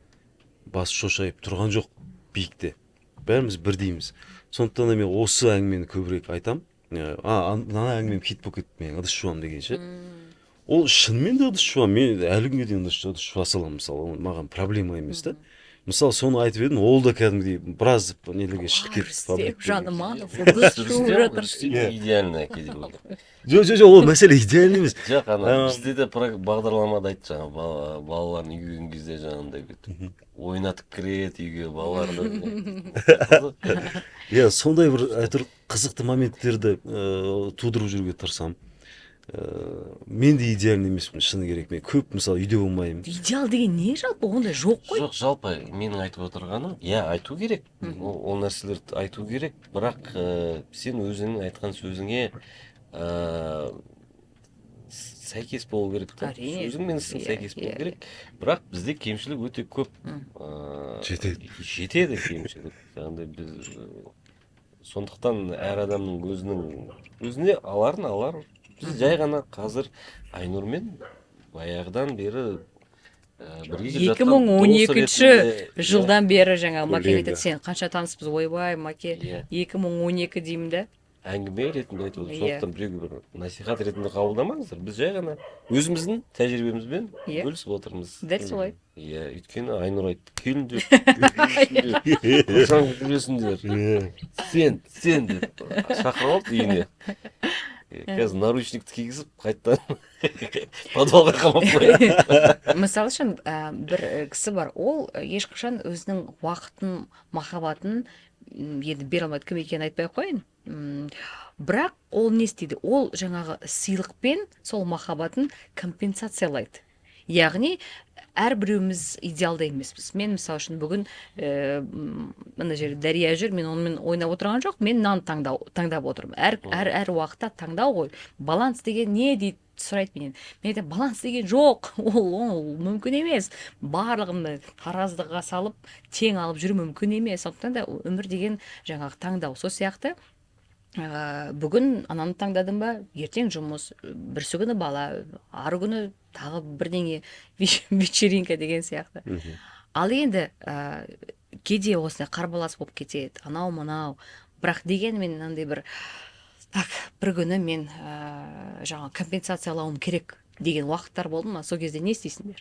Бас шошайып тұрған жоқ биікте. Бәріміз бірдейміз. Сондықтан да мен осы әңгімені көбірек айтам. Мына әңгімем хит болып кетті, мен ыдыс жуам дегенше. Ол шынымен де ыдыс жуам. Мен әлі күнге дейін ыдыс жуа саламын, мысалы, маған проблема емес та. Мысалы, соны айтып едім, ол да кәдімгідей біраз нелерге шығып кетті. Жаныма ыдыс жуып жатыр. Идеальный әке деп отыр. Жоқ, ол мәселе идеальный емес. Жоқ, бізде де бағдарламада айтты жаңа балаларын үйге келген кезде жаңағындай ойнатып кіреді үйге балаларды. Иә, сондай бір әйтеуір қызықты моменттерді тудырып жүруге тырысамын. Мен де идеальный емеспін, шыны керек. Мен көп мысалы үйде болмаймын. Идеал деген не жалпы? Ондай жоқ қой. Жоқ, жалпы менің айтып отырғаным, иә, айту керек. Ол нәрселерді айту керек, бірақ сен өзіңнің айтқан сөзіңе сәйкес болу керек та. Сөзіңмен сәйкес болу керек. Бірақ бізде кемшілік өте көп. Жетеді кемшілік. Жаңағыдай біз сондықтан әр адамның өзіне алар. Біз жай ғана қазір Айнұрмен баяғыдан бері бірге жатқан 2012 жылдан бері жаңа Маке айтады, сен қанша таныспыз, ойбай Маке 2012 деймін да. Әңгіме ретінде айтып отыр. Сондықтан біреуге бір насихат ретінде қабылдамаңыздар. Біз жай ғана өзіміздің тәжірибемізбен бөлісіп отырмыз. Дәл солай. Иә, өйткені Айнұр айтты, келіңдер, қашан жүресіңдер, сен деп шақырып алды үйіне. Қазір наручникті кигізіп, қайттан подвалға қамап қояды. Мысалы үшін, бір кісі бар, ол ешқашан өзінің уақытын, махаббатын енді бере алмайды, кім екенін айтпай қойын. Бірақ ол не істейді? Ол жаңағы сыйлықпен сол махаббатын компенсациялайды. яғни әрбіреуіміз идеалды емеспіз. Мен мысалы үшін бүгін мына жерде Дария жүр, мен онымен ойнап отырған жоқ, мен мынаны таңдап отырмын. Әр уақытта таңдау ғой. Баланс деген не дейді сұрайды менен. Мен айтамын, баланс деген жоқ, ол мүмкін емес. Барлығымды таразыға салып тең алып жүру мүмкін емес. Сондықтан да өмір деген жаңағы таңдау. Сол сияқты бүгін ананы таңдадым ба, ертең жұмыс, бірсі күні бала, ары күні тағы бірдеңе, вечеринка деген сияқты. Ал енді кейде осындай қарбалас болып кетеді, анау мынау, бірақ дегенмен мынандай бір так, бір күні мен жаңа компенсациялауым керек деген уақыттар болды ма? Сол кезде не істейсіңдер?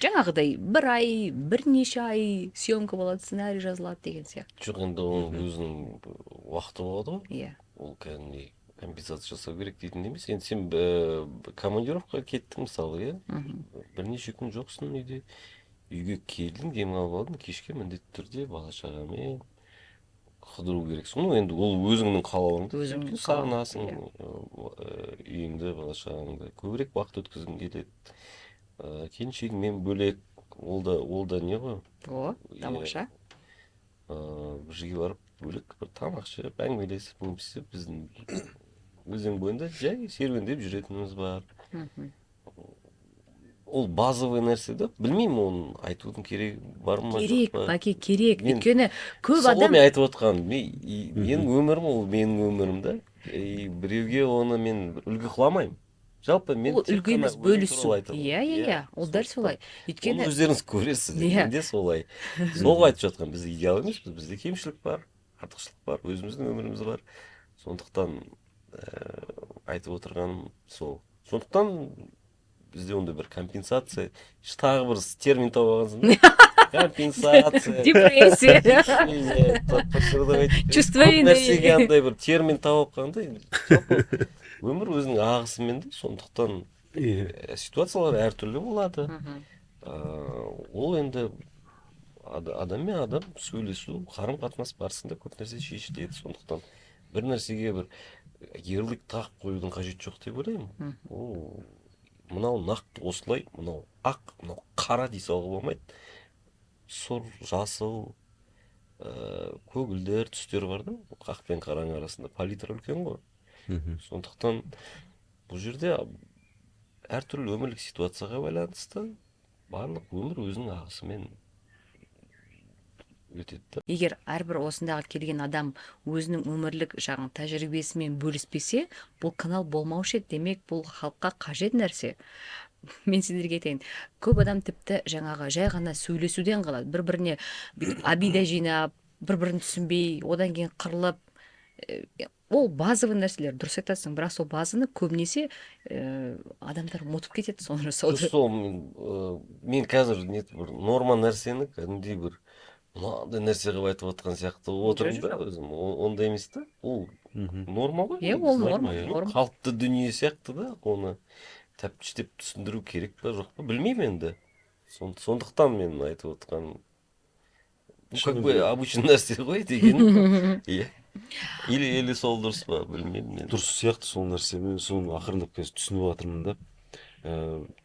Жаңағыдай бір ай, бірнеше ай съемка болады, сценарий жазылады деген сияқты. Жоқ, енді оның өзінің уақыты болады ғой. Иә. Ол кәдімгідей компенсация жасау керек дейтін емес. Енді сен командировкаға кеттің мысалы, иә. Бірнеше күн жоқсың үйде. Үйге келдің, демалып алдың, кешке міндетті түрде бала шағамен қыдыру керексің. Ну, енді ол өзіңнің қалауың. Өзіңнің сағынасың үйіңді, бала шағаңды. Көбірек уақыт өткізгің келеді. Келіншегіңмен бөлек, ол да не ғой? О, тамаша. Bir жерге барып бөлек бір тамақ ішіп, әңгімелесіп, немесе біздің өзен бойында жай серуендеп жүретініміз бар. Ол базовый нәрсе да. Білмеймін, оны айтудың керегі бар ма, жоқ Керек, па. Баке, керек. Мен- Өйткені көп Сол адам мен айтып отқаным. Менің өмірім ол менің өмірім да. Біреуге оны мен үлгі қыламаймын. Жалпы мен ол тек үлгі қана емес, өзім бөлісу. туралы айтамын. Иә, ол дәл солай. Оны Өйткені өздеріңіз көресіздер. Иә. Менде солай. Сол айтып жатқан, біз идеал емеспіз, бізде кемшілік бар, артықшылық бар, өзіміздің өміріміз бар. Сондықтан айтып отырғаным сол. Сондықтан бізде ондай бір компенсация, тағы бір термин тауып алғансың. Компенсация. депрессия. Чувство Көп вины. нәрсеге андай бір термин тауып алғанда, жалпы өмір өзінің ағысымен де, сондықтан ситуациялар әртүрлі болады. Ол енді адаммен адам сөйлесу, қарым-қатынас барысында көп нәрсе шешіледі. Сондықтан бір нәрсеге бір ярлык тағып қоюдың қажеті жоқ деп ойлаймын. Ол мынау нақты осылай, мынау ақ, мынау қара дей салуға болмайды. Сұр, жасыл, көгілдер түстер бар да, ақ пен қараның арасында палитра үлкен ғой. Сондықтан бұл жерде әртүрлі өмірлік ситуацияға байланысты барлық өмір өзінің ағысымен өтеді. Егер әрбір осындағы келген адам өзінің өмірлік жағын тәжірибесімен бөліспесе, бұл канал болмаушы еді. Демек, бұл халыққа қажет нәрсе. Мен сендерге айтайын, көп адам тіпті жаңағы жай ғана сөйлесуден қалады. Бір-біріне обида жинап, бір-бірін түсінбей, одан кейін қырылып, ол базовый нәрселер, дұрыс айтасың, бірақ сол базаны көбінесе адамдар ұмытып кетеді соны жасауды. Сол мен қазір бір норма нәрсені кәдімгідей бір мынандай нәрсе қылып айтып отқан сияқты отырмын да өзім. Ондай емес та. Ол норма ғой. Иә, ол норма. Қалыпты дүние сияқты да, оны тәптіштеп түсіндіру керек па, жоқ па, білмеймін енді. Сондықтан мен айтып отқаным как бы обычный нәрсе ғой деген. Иә. Или сол дұрыс па, білмеймін. Дұрыс сияқты сол нәрсе. Мен соны ақырындап қазір түсініп жатырмын да.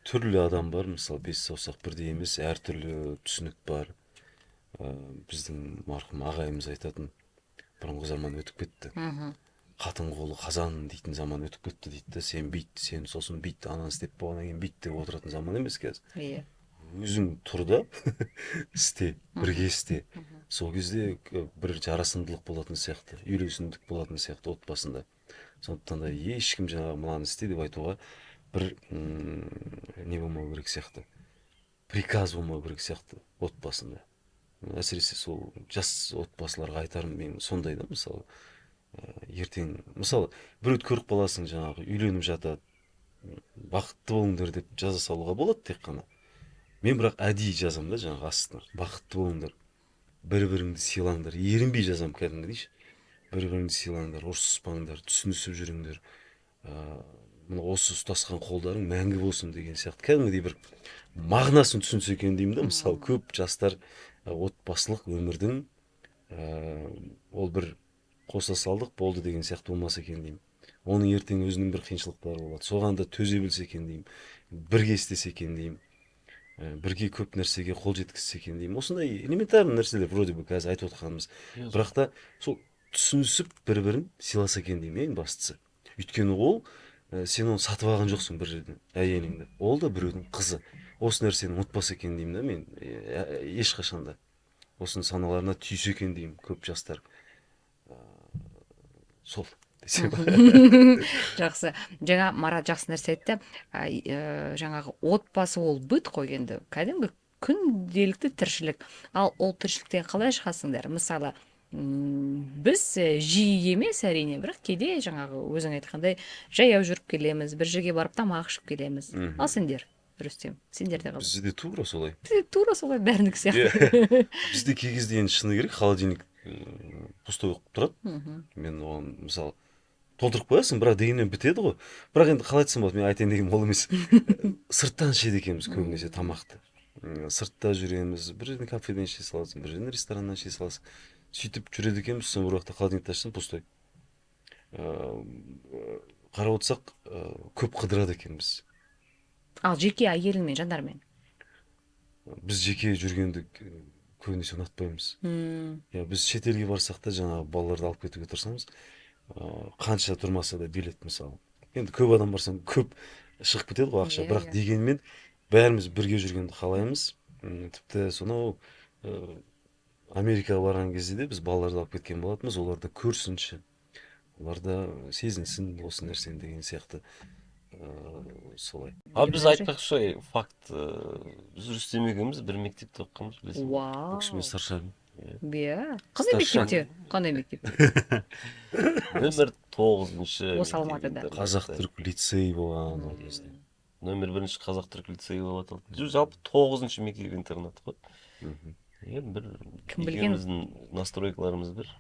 Түрлі адам бар, мысалы бес саусақ бірдей емес, әртүрлі түсінік бар. Біздің марқұм ағайымыз айтатын, бұрынғы заман өтіп кетті. Қатын қолы қазан дейтін заман өтіп кетті дейді. Сен бүйт, сен сосын бүйт, ананы істеп болғаннан кейін бүйт деп отыратын заман емес қазір. Иә. Өзің тұр да істе, бірге істе. Сол кезде бір жарасымдылық болатын сияқты, үйлесімдік болатын сияқты отбасында. Сондықтан да ешкім жаңағы мынаны істе деп айтуға бір не болмау керек сияқты. Приказ болмау керек сияқты отбасында. Әсіресе сол жас отбасыларға айтарым мен сондай да, мысалы ертең, мысалы біреуді көріп қаласың, жаңағы үйленіп жатады, бақытты болыңдар деп жаза салуға болады тек қана. Мен бірақ әдейі жазам да, жаңағы астына бақытты болыңдар, бір-біріңді сыйлаңдар, ерінбей жазам кәдімгідейші. Бір-біріңді сыйлаңдар, ұрсыспаңдар, түсінісіп жүріңдер. Мына осы ұстасқан қолдарың мәңгі болсын деген сияқты. Кәдімгідей бір мағынасын түсінсе екен деймін да. Мысалы көп жастар отбасылық өмірдің ол бір қоса салдық болды деген сияқты болмаса екен деймін. оның ертең өзінің бір қиыншылықтары болады, соған да төзе білсе екен деймін, бірге істесе екен деймін, бірге көп нәрсеге қол жеткізсе екен деймін. Осындай элементарный нәрселер вроде бы қазір айтып отқанымыз, бірақ та сол түсінісіп бір бірін сыйласа екен деймін, ең бастысы. Өйткені ол сен оны сатып алған жоқсың бір жерден, әйеліңді, ол да біреудің қызы. Осы нәрсені ұмытпаса екен деймін да мен, ешқашанда осының саналарына түйсе екен деймін көп жастар. Сол десем. Жақсы. Жаңа Марат жақсы нәрсе айтты. Жаңағы отбасы ол быт қой енді. Кәдімгі күнделікті тіршілік. Ал ол тіршіліктен қалай шығасыңдар? Мысалы, біз жиі емес әрине, бірақ кейде жаңағы өзің айтқандай жаяу жүріп келеміз, бір жерге барып тамақ ішіп келеміз. Ал сендер, Рүстем, сендер де қалай? Бізде де тура солай. Тура солай бәрінікі сияқты. Бізде кей кезде енді шыны керек, холодильник пустой болып тұрады. Мен оны мысалы толтырып қоясың, бірақ дегенмен бітеді ғой. Бірақ енді қалай айтсам болады, мен айтайын дегенім ол емес. Сырттан ішеді екенбіз көбінесе тамақты. Сыртта жүреміз, бір жерден кафеден іше саласың, бір жерден рестораннан іше саласың. Сөйтіп жүреді екенбіз, соң бір уақытта холодильникті ашсаң пустой. Қарап отырсақ, көп қыдырады екенбіз. Ал жеке әйеліңмен, жандармен? Біз жеке жүргенді көбінесе ұнатпаймыз. Біз шетелге барсақ та жаңағы балаларды алып кетуге тырысамыз. Қанша тұрмаса да билет мысалы. Енді көп адам барсаң көп шығып кетеді ғой ақша, бірақ дегенмен бәріміз бірге жүргенді қалаймыз. Тіпті сонау Америкаға барған кезде де біз балаларды алып кеткен болатынбыз, олар да көрсінші, олар да сезінсін осы нәрсені деген сияқты. Солай. Біз айтпақшы факт, біз Рүстем екеуміз бір мектепте оқығанбыз, білесің. Вау. Бұл кісімен старшагім. Қандай мектепте? Қандай мектепте? Нөмір 9-шы. Осы Алматыда. Қазақ-түрік лицей болған ол кезде. Нөмір 1-ші қазақ-түрік лицейі болып аталды. Жалпы 9-шы мектеп интернат қой. Бір екеуміздің настройкаларымыз бір.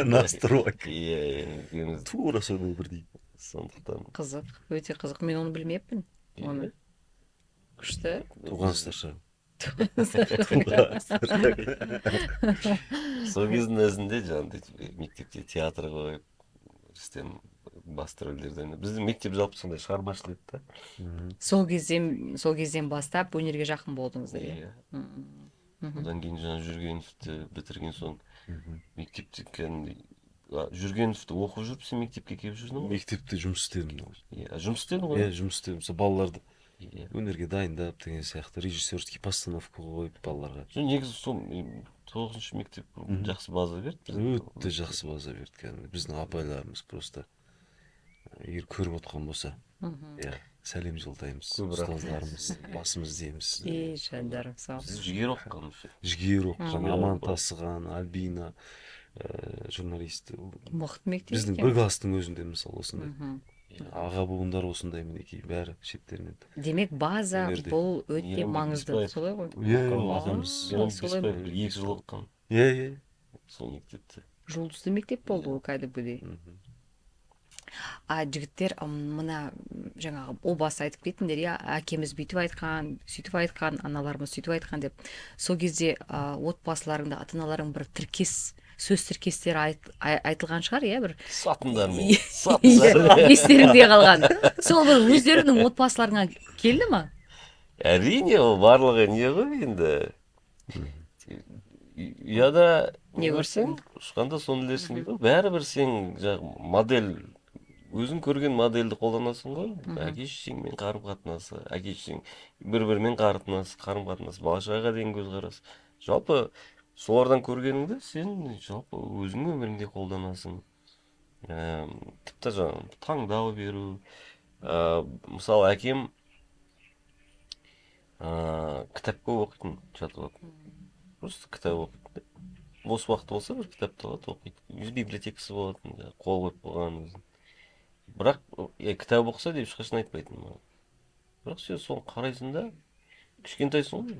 Настройка. Екеуміз Тура сондай бірдей. сондықтан. Қызық, өте қызық. Мен оны білмеппін. Оны. Күшті. Туған старшагім. Сол кездің өзінде жаңағыдай мектепте театр қойып, Рүстем басты рөлдерді ойнады. Біздің мектеп жалпы сондай шығармашыл еді да. Сол кезден бастап өнерге жақын болдыңыздар. Одан кейін жаңа Жүргеновті бітірген соң мектепте кәдімгідей Жүргеновті оқып жүріп сен мектепке келіп жүрдің ғой? Мектепте жұмыс істедім. Жұмыс істедің ғой? Жұмыс істедім. Сол балаларды өнерге дайындап деген сияқты режиссерский постановка қойып балаларға. Негізі сол 9-шы мектеп жақсы база берді. Өте жақсы база берді кәдімгі. Біздің апайларымыз просто егер көріп отқан болса, сәлем жолдаймыз. Ұстаздарымыз, басымыз дейміз. Жандарым сау. Сіз жігер оқығанбыз. Жігер оқыған, Аман Тасыған, Альбина, журналист. Мықты мектеп. Біздің бір класстың өзінде мысалы осындай. Аға буындар осындай мінекей, бәрі шеттерінен. Демек база бұл өте маңызды. Солай ғой? Ағамыз. 2 жыл оқыған. Сол мектепте. Жұлдызды мектеп болды ол кәдімгідей. Жігіттер мына жаңағы о басы айтып кеттіңдер, әкеміз бүйтіп айтқан, сөйтіп айтқан, аналарымыз сөйтіп айтқан деп. Сол кезде отбасыларыңда ата-аналарың бір сөз тіркестері айтылған шығар, бір Сатындармен. естеріңде қалған. Сол бір өздерінің отбасыларыңа келді ма? Әрине, ол барлығы не ғой енді. Ұяда не көрсең, ұшқанда соны ілерсің дейді. Бәрібір сен модель, өзің көрген модельді қолданасың ғой. Әке-шешеңмен қарым-қатынасы, әке-шешең бір-бірімен қарым-қатынасы, бала-шағаға деген көзқарас. Жалпы солардан көргеніңді сен жалпы өзің өміріңде қолданасың. Тіпті жаңағы таңдау беру. Мысалы, әкем кітапқа оқитын жатып алып. Просто кітап оқиды. Бос уақыт болса бір кітапты алады, оқиды. Өз библиотекасы болатын, қол қойып қойған өзін. Бірақ кітап оқыса деп ешқашан айтпайтын маған. Бірақ сен соны қарайсың да, кішкентайсың ғой,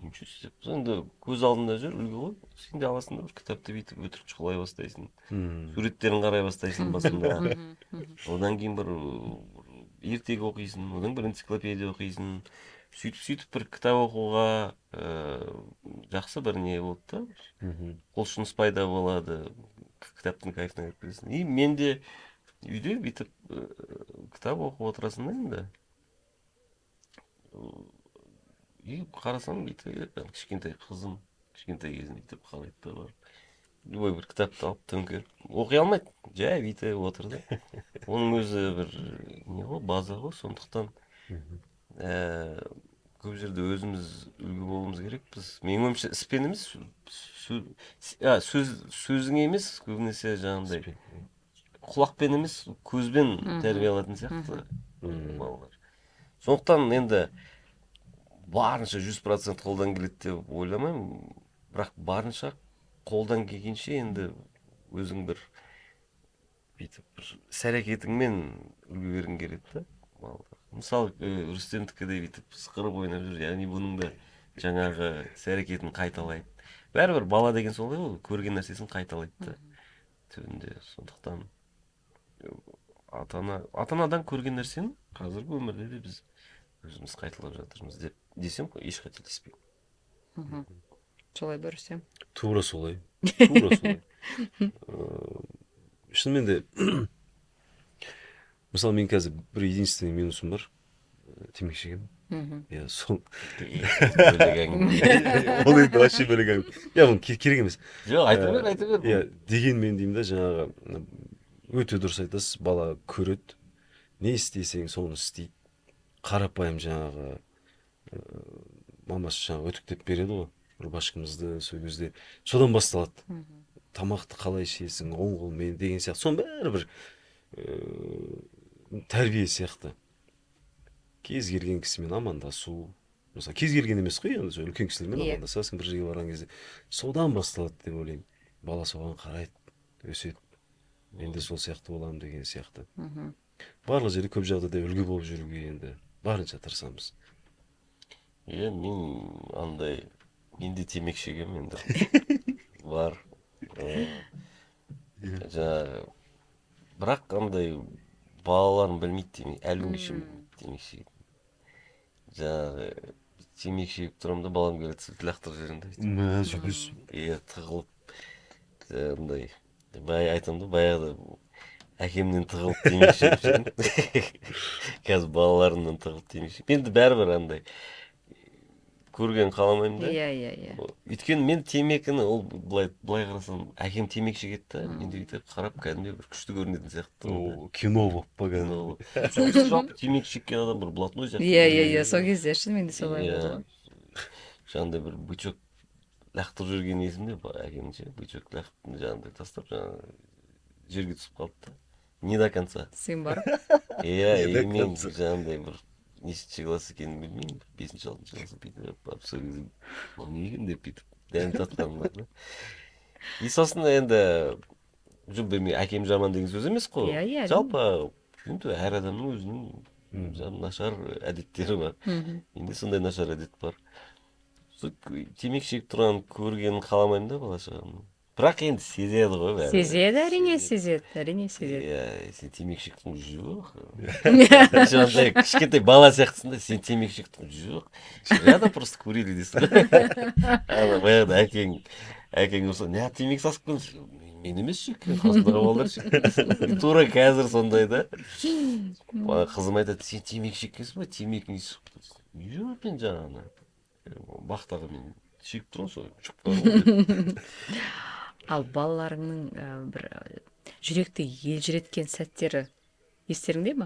неше істеп. Енді көз алдында жүр, үлгі ғой. Сен де аласың да бір кітапты бүйтіп өтірік шұқылай бастайсың. Суреттерін қарай бастайсың басында. Одан кейін бір ертегі оқисың, одан бір энциклопедия оқисың. Сөйтіп бір кітап оқуға жақсы бір не болды да. Құлшыныс пайда болады. Кітаптың кайфына кіріп кетесің. И мен де үйде бүйтіп кітап оқып отырасың да енді. И қарасам бүйтіп кішкентай қызым кішкентай кезінде бүйтіп қарайды да барып любой бір кітапты алып төңкеріп оқи алмайды, жай бүйтіп отыр да. Оның өзі бір не ғой, база ғой, сондықтан көп жерде өзіміз үлгі болуымыз керекпіз. Менің ойымша іспен емес, сөзің емес, көбінесе жаңағыдай құлақпен емес, көзбен тәрбие алатын сияқты балалар. Сондықтан енді барынша 100% қолдан келеді деп ойламаймын, бірақ барынша қолдан келгенше енді өзің бір бүйтіп бір іс-әрекетіңмен үлгі бергің келеді да балалар. Мысалы, Рүстемдікідей бүйтіп сықырып ойнап жүр, яғни бұның да жаңағы іс-әрекетін қайталайды. Бәрібір бала деген солай ғой, көрген нәрсесін қайталайды да түбінде. Сондықтан ата-анадан көрген нәрсені қазіргі өмірде де біз өзіміз қайталап жатырмыз деп десем еш қателеспеймін. Солай ба, Рүстем? Тура солай. Тура солай. Шынымен де мысалы мен қазір бір единственный минусым бар, темекі шегемін. Иә, сол Бөлек әңгіме. ол енді вообще бөлек әңгіме. Иә, бұл керек емес. Жоқ, айта бер. Иә, дегенмен деймін да, жаңағы өте дұрыс айтасыз, бала көреді, не істесең соны істейді. Қарапайым жаңағы мамасы жаңағы өтіктеп береді ғой, рубашкамызды сол кезде. Содан басталады. Тамақты қалай ішесің, оң қолмен деген сияқты. Соның бәрі бір тәрбие сияқты. Кез келген кісімен амандасу. Мысалы, кез келген емес қой, енді үлкен кісілермен амандасасың бір жерге барған кезде. Содан басталады деп ойлаймын. Бала соған қарайды, өседі. Мен де сол сияқты боламын деген сияқты. Барлық жерде көп жағдайда үлгі болып жүруге енді барынша тырысамыз. Иә, мен де темекі шегемін енді. Бар. Жаңағы бірақ андай балаларым білмейді темекі, әлі күнге шейін темекі шегеді. Жаңағы темекі шегіп тұрамын да, балам келеді, лақтырып жіберемін да. Жүргіз. Иә, тығылып андай айтамын да, баяғыда әкемнен тығылып темекі шегіп жүрдім. Қазір балаларымнан тығылып темекі шегіп. Енді бәрібір андай көрген қаламаймын да. Иә. Өйткені мен темекіні, ол былай қарасам, әкем темекі шегеді да, мен де бүйтіп қарап кәдімгі бір күшті көрінетін сияқты. Кино болып па кәдімгі. Жалпы темекі шеккен адам бір блатной сияқты. Иә, сол кезде шынымен де солай болды ғой. Жаңағыдай бір бычок лақтырып жүрген есімде, әкемше бычок лақтырып жаңағыдай тастап, жаңағы жерге түсіп қалды да. Не до конца. Сен бар? Иә, мен жаңағыдай бір нешінші класс екенін білмеймін, 5-6 класс бүйтіп сол кезде бұл не екен деп бүйтіп дәмін татқаным бар да. И сосын енді жоқ, білмеймін, әкем жаман деген сөз емес қой. Иә. Жалпы енді әр адамның өзінің нашар әдеттері бар. Менде сондай нашар әдет бар. Темекі шегіп тұрған көргенін қаламаймын да бала-шағамның. Бірақ енді сезеді ғой бәрі. Сезеді, әрине сезеді. Иә, сен темекі шектің, жоқ. Жаңағыдай кішкентай бала сияқтысың да, сен темекі шектің, жоқ. Рядом просто курили дейсің. Баяғыда әкең болса, не темекі сасып келдің? Мен емес шеккен, қасындағы балалар шеккен. Тура қазір сондай да. Қызым айтады, сен темекі шеккенсің ба? Темекің шықты. Жоқ, мен жаңағына бақтағы мен шегіп тұрмын, сол жұқтарым. Ал балаларыңның бір жүректі елжіреткен сәттері естеріңде ма?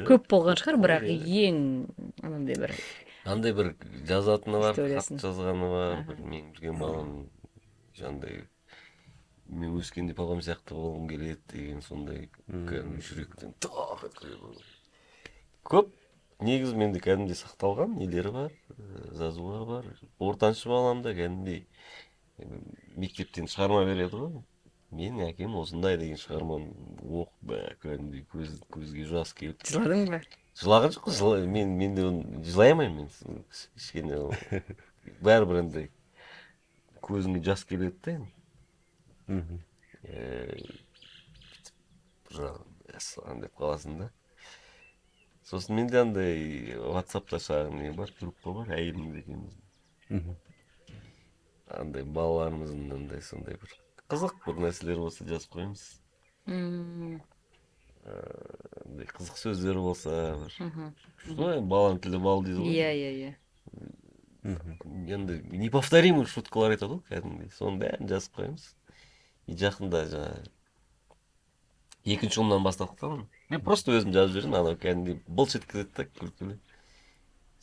Көп болған шығар, бірақ ең анандай бір. Андай бір жазатыны бар, хат жазғаны бар, бір мен жүрген балам жаңағыдай мен өскенде папам сияқты болғым келеді деген сондай жүректен тақ еткен. Көп негізі менде кәдімгідей сақталған нелері бар, жазулар бар. Ортаншы баламда кәдімгідей мектептен шығарма береді ғой. Мен әкем осындай деген шығарманы оқып, кәдімгідей көзге жас келіп. Жыладың ба? Жылаған жоқ, мен де жылай алмаймын, мен кішкене бәрібір андай көзіңе жас келеді да енді. Андай қаласың да. Сосын менде андай WhatsApp-та шағын не бар, группа бар, әйеліміз екеуміздің. Андай балаларымыздың андай сондай бір қызық бір нәрселер болса жазып қоямыз. мындай кызык сөздөр болсо бир Мгм. что баланын тили бал дейт го. Иә. Енді неповторимый шуткалар айтады ғой кәдімгідей соның бәрін жазып қоямыз и жақында жаңағы екінші ұлымнан бастадық та оны мен просто өзім жазып жіберемін анау кәдімгідей былш еткізеді да күлкілі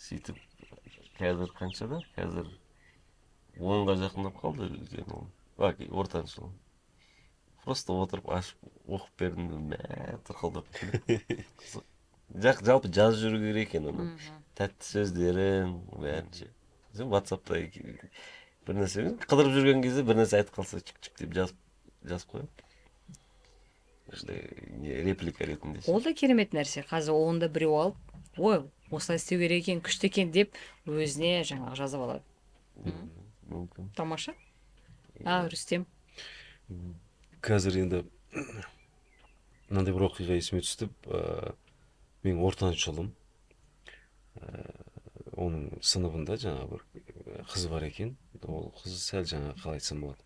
сөйтіп қазір қаншада қазір 10-ға жақындап қалды үлкен ұлым ортаншы ұлым просто отырып ашып оқып бердім мә тырқылдап жалпы жазып жүру керек екен оны тәтті сөздерін бәрін ше ватсапта бір нәрсе қыдырып жүрген кезде бір нәрсе айтып қалса чик чик деп жазып қоямын реплика ретінде. Ол да керемет нәрсе. Қазір онда біреу алып, ой, осылай істеу керек екен, күшті екен деп өзіне жаңағы жазып алады. Мүмкін. Тамаша. Рүстем. Қазір енді мынандай бір оқиға есіме түсті. Менің ортаншы ұлым, оның сыныбында жаңағы бір қыз бар екен. Ол қыз сәл жаңағы қалай айтсам болады.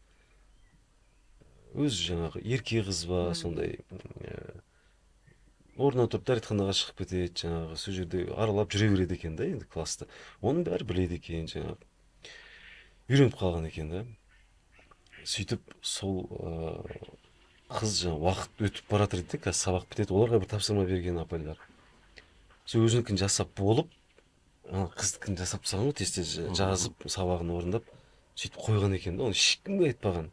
Өзі жаңағы ерке қыз ба, сондай орнынан тұрып дәретханаға шығып кетеді, жаңағы сол жерде аралап жүре береді екен да, енді класста. Оның бәрі біледі екен, жаңағы үйреніп қалған екен да. Сөйтіп сол қыз жаңағы уақыт өтіп бара жатыр дейді, қазір сабақ бітеді, оларға бір тапсырма берген апайлар. Сол өзінікін жасап болып, қыздікін жасап тастаған ғой, тез жазып, сабағын орындап, сөйтіп қойған екен да, оны ешкімге айтпаған.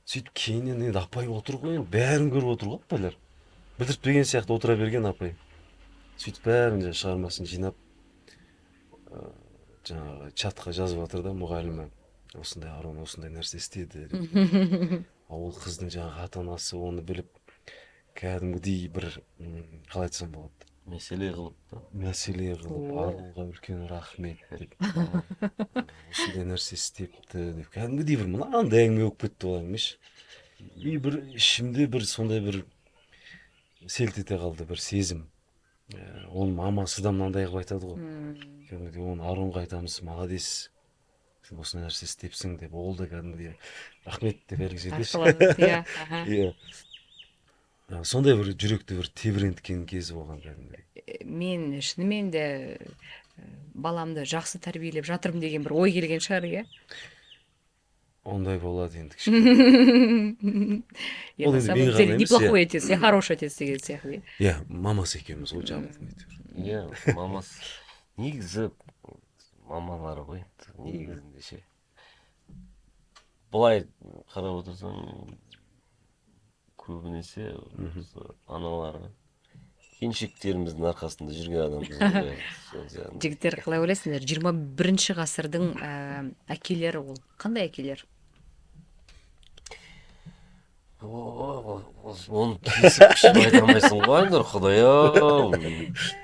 Сөйтіп кейіннен енді апай отыр ғой, бәрін көріп отыр ғой апайлар. Білдіртпеген сияқты отыра берген апай. Сөйтіп бәрін шығармасын жинап, жаңағы чатқа жазып жатыр да мұғалімі. Осындай Арон осындай нәрсе істеді. Ол қыздың жаңағы ата-анасы оны біліп, кәдімгідей бір қалай айтсам болады. Мәселе қылып, Аруға үлкен рахмет деп. Осындай нәрсе істепті деп. Кәдімгідей бір мынандай әңгіме болып кетті ол әңгімеш. И бір ішімде бір сондай бір селт ете қалды бір сезім. Оның мамасы да мынандай қылып айтады ғой. Кәдімгідей оны Аронға айтамыз, молодец. Сен осындай нәрсе істепсің деп, ол да кәдімгідей рахмет деп әлгі жерде. Иә. Сондай бір жүректі бір тебіренткен кезі болған кәдімгідей. Мен шынымен де баламды жақсы тәрбиелеп жатырмын деген бір ой келген шығар, иә? Ондай болады енді кішкене. Я на самом деле неплохой отец, я хороший отец деген сияқты. Иә, мамасы екеуміз ол жағын. Иә, мамасы. Негізі мамалары ғой, негізінде ше. Бұлай қарап отырсаң, көбінесе аналары келіншектеріміздің арқасында жүрген адамбыз. Жігіттер қалай ойлайсыңдар? 21-ші ғасырдың әкелері ол. Қандай әкелер? Оны кесіп пішіп айта алмайсың ғой, Айнұр, Құдай-ау.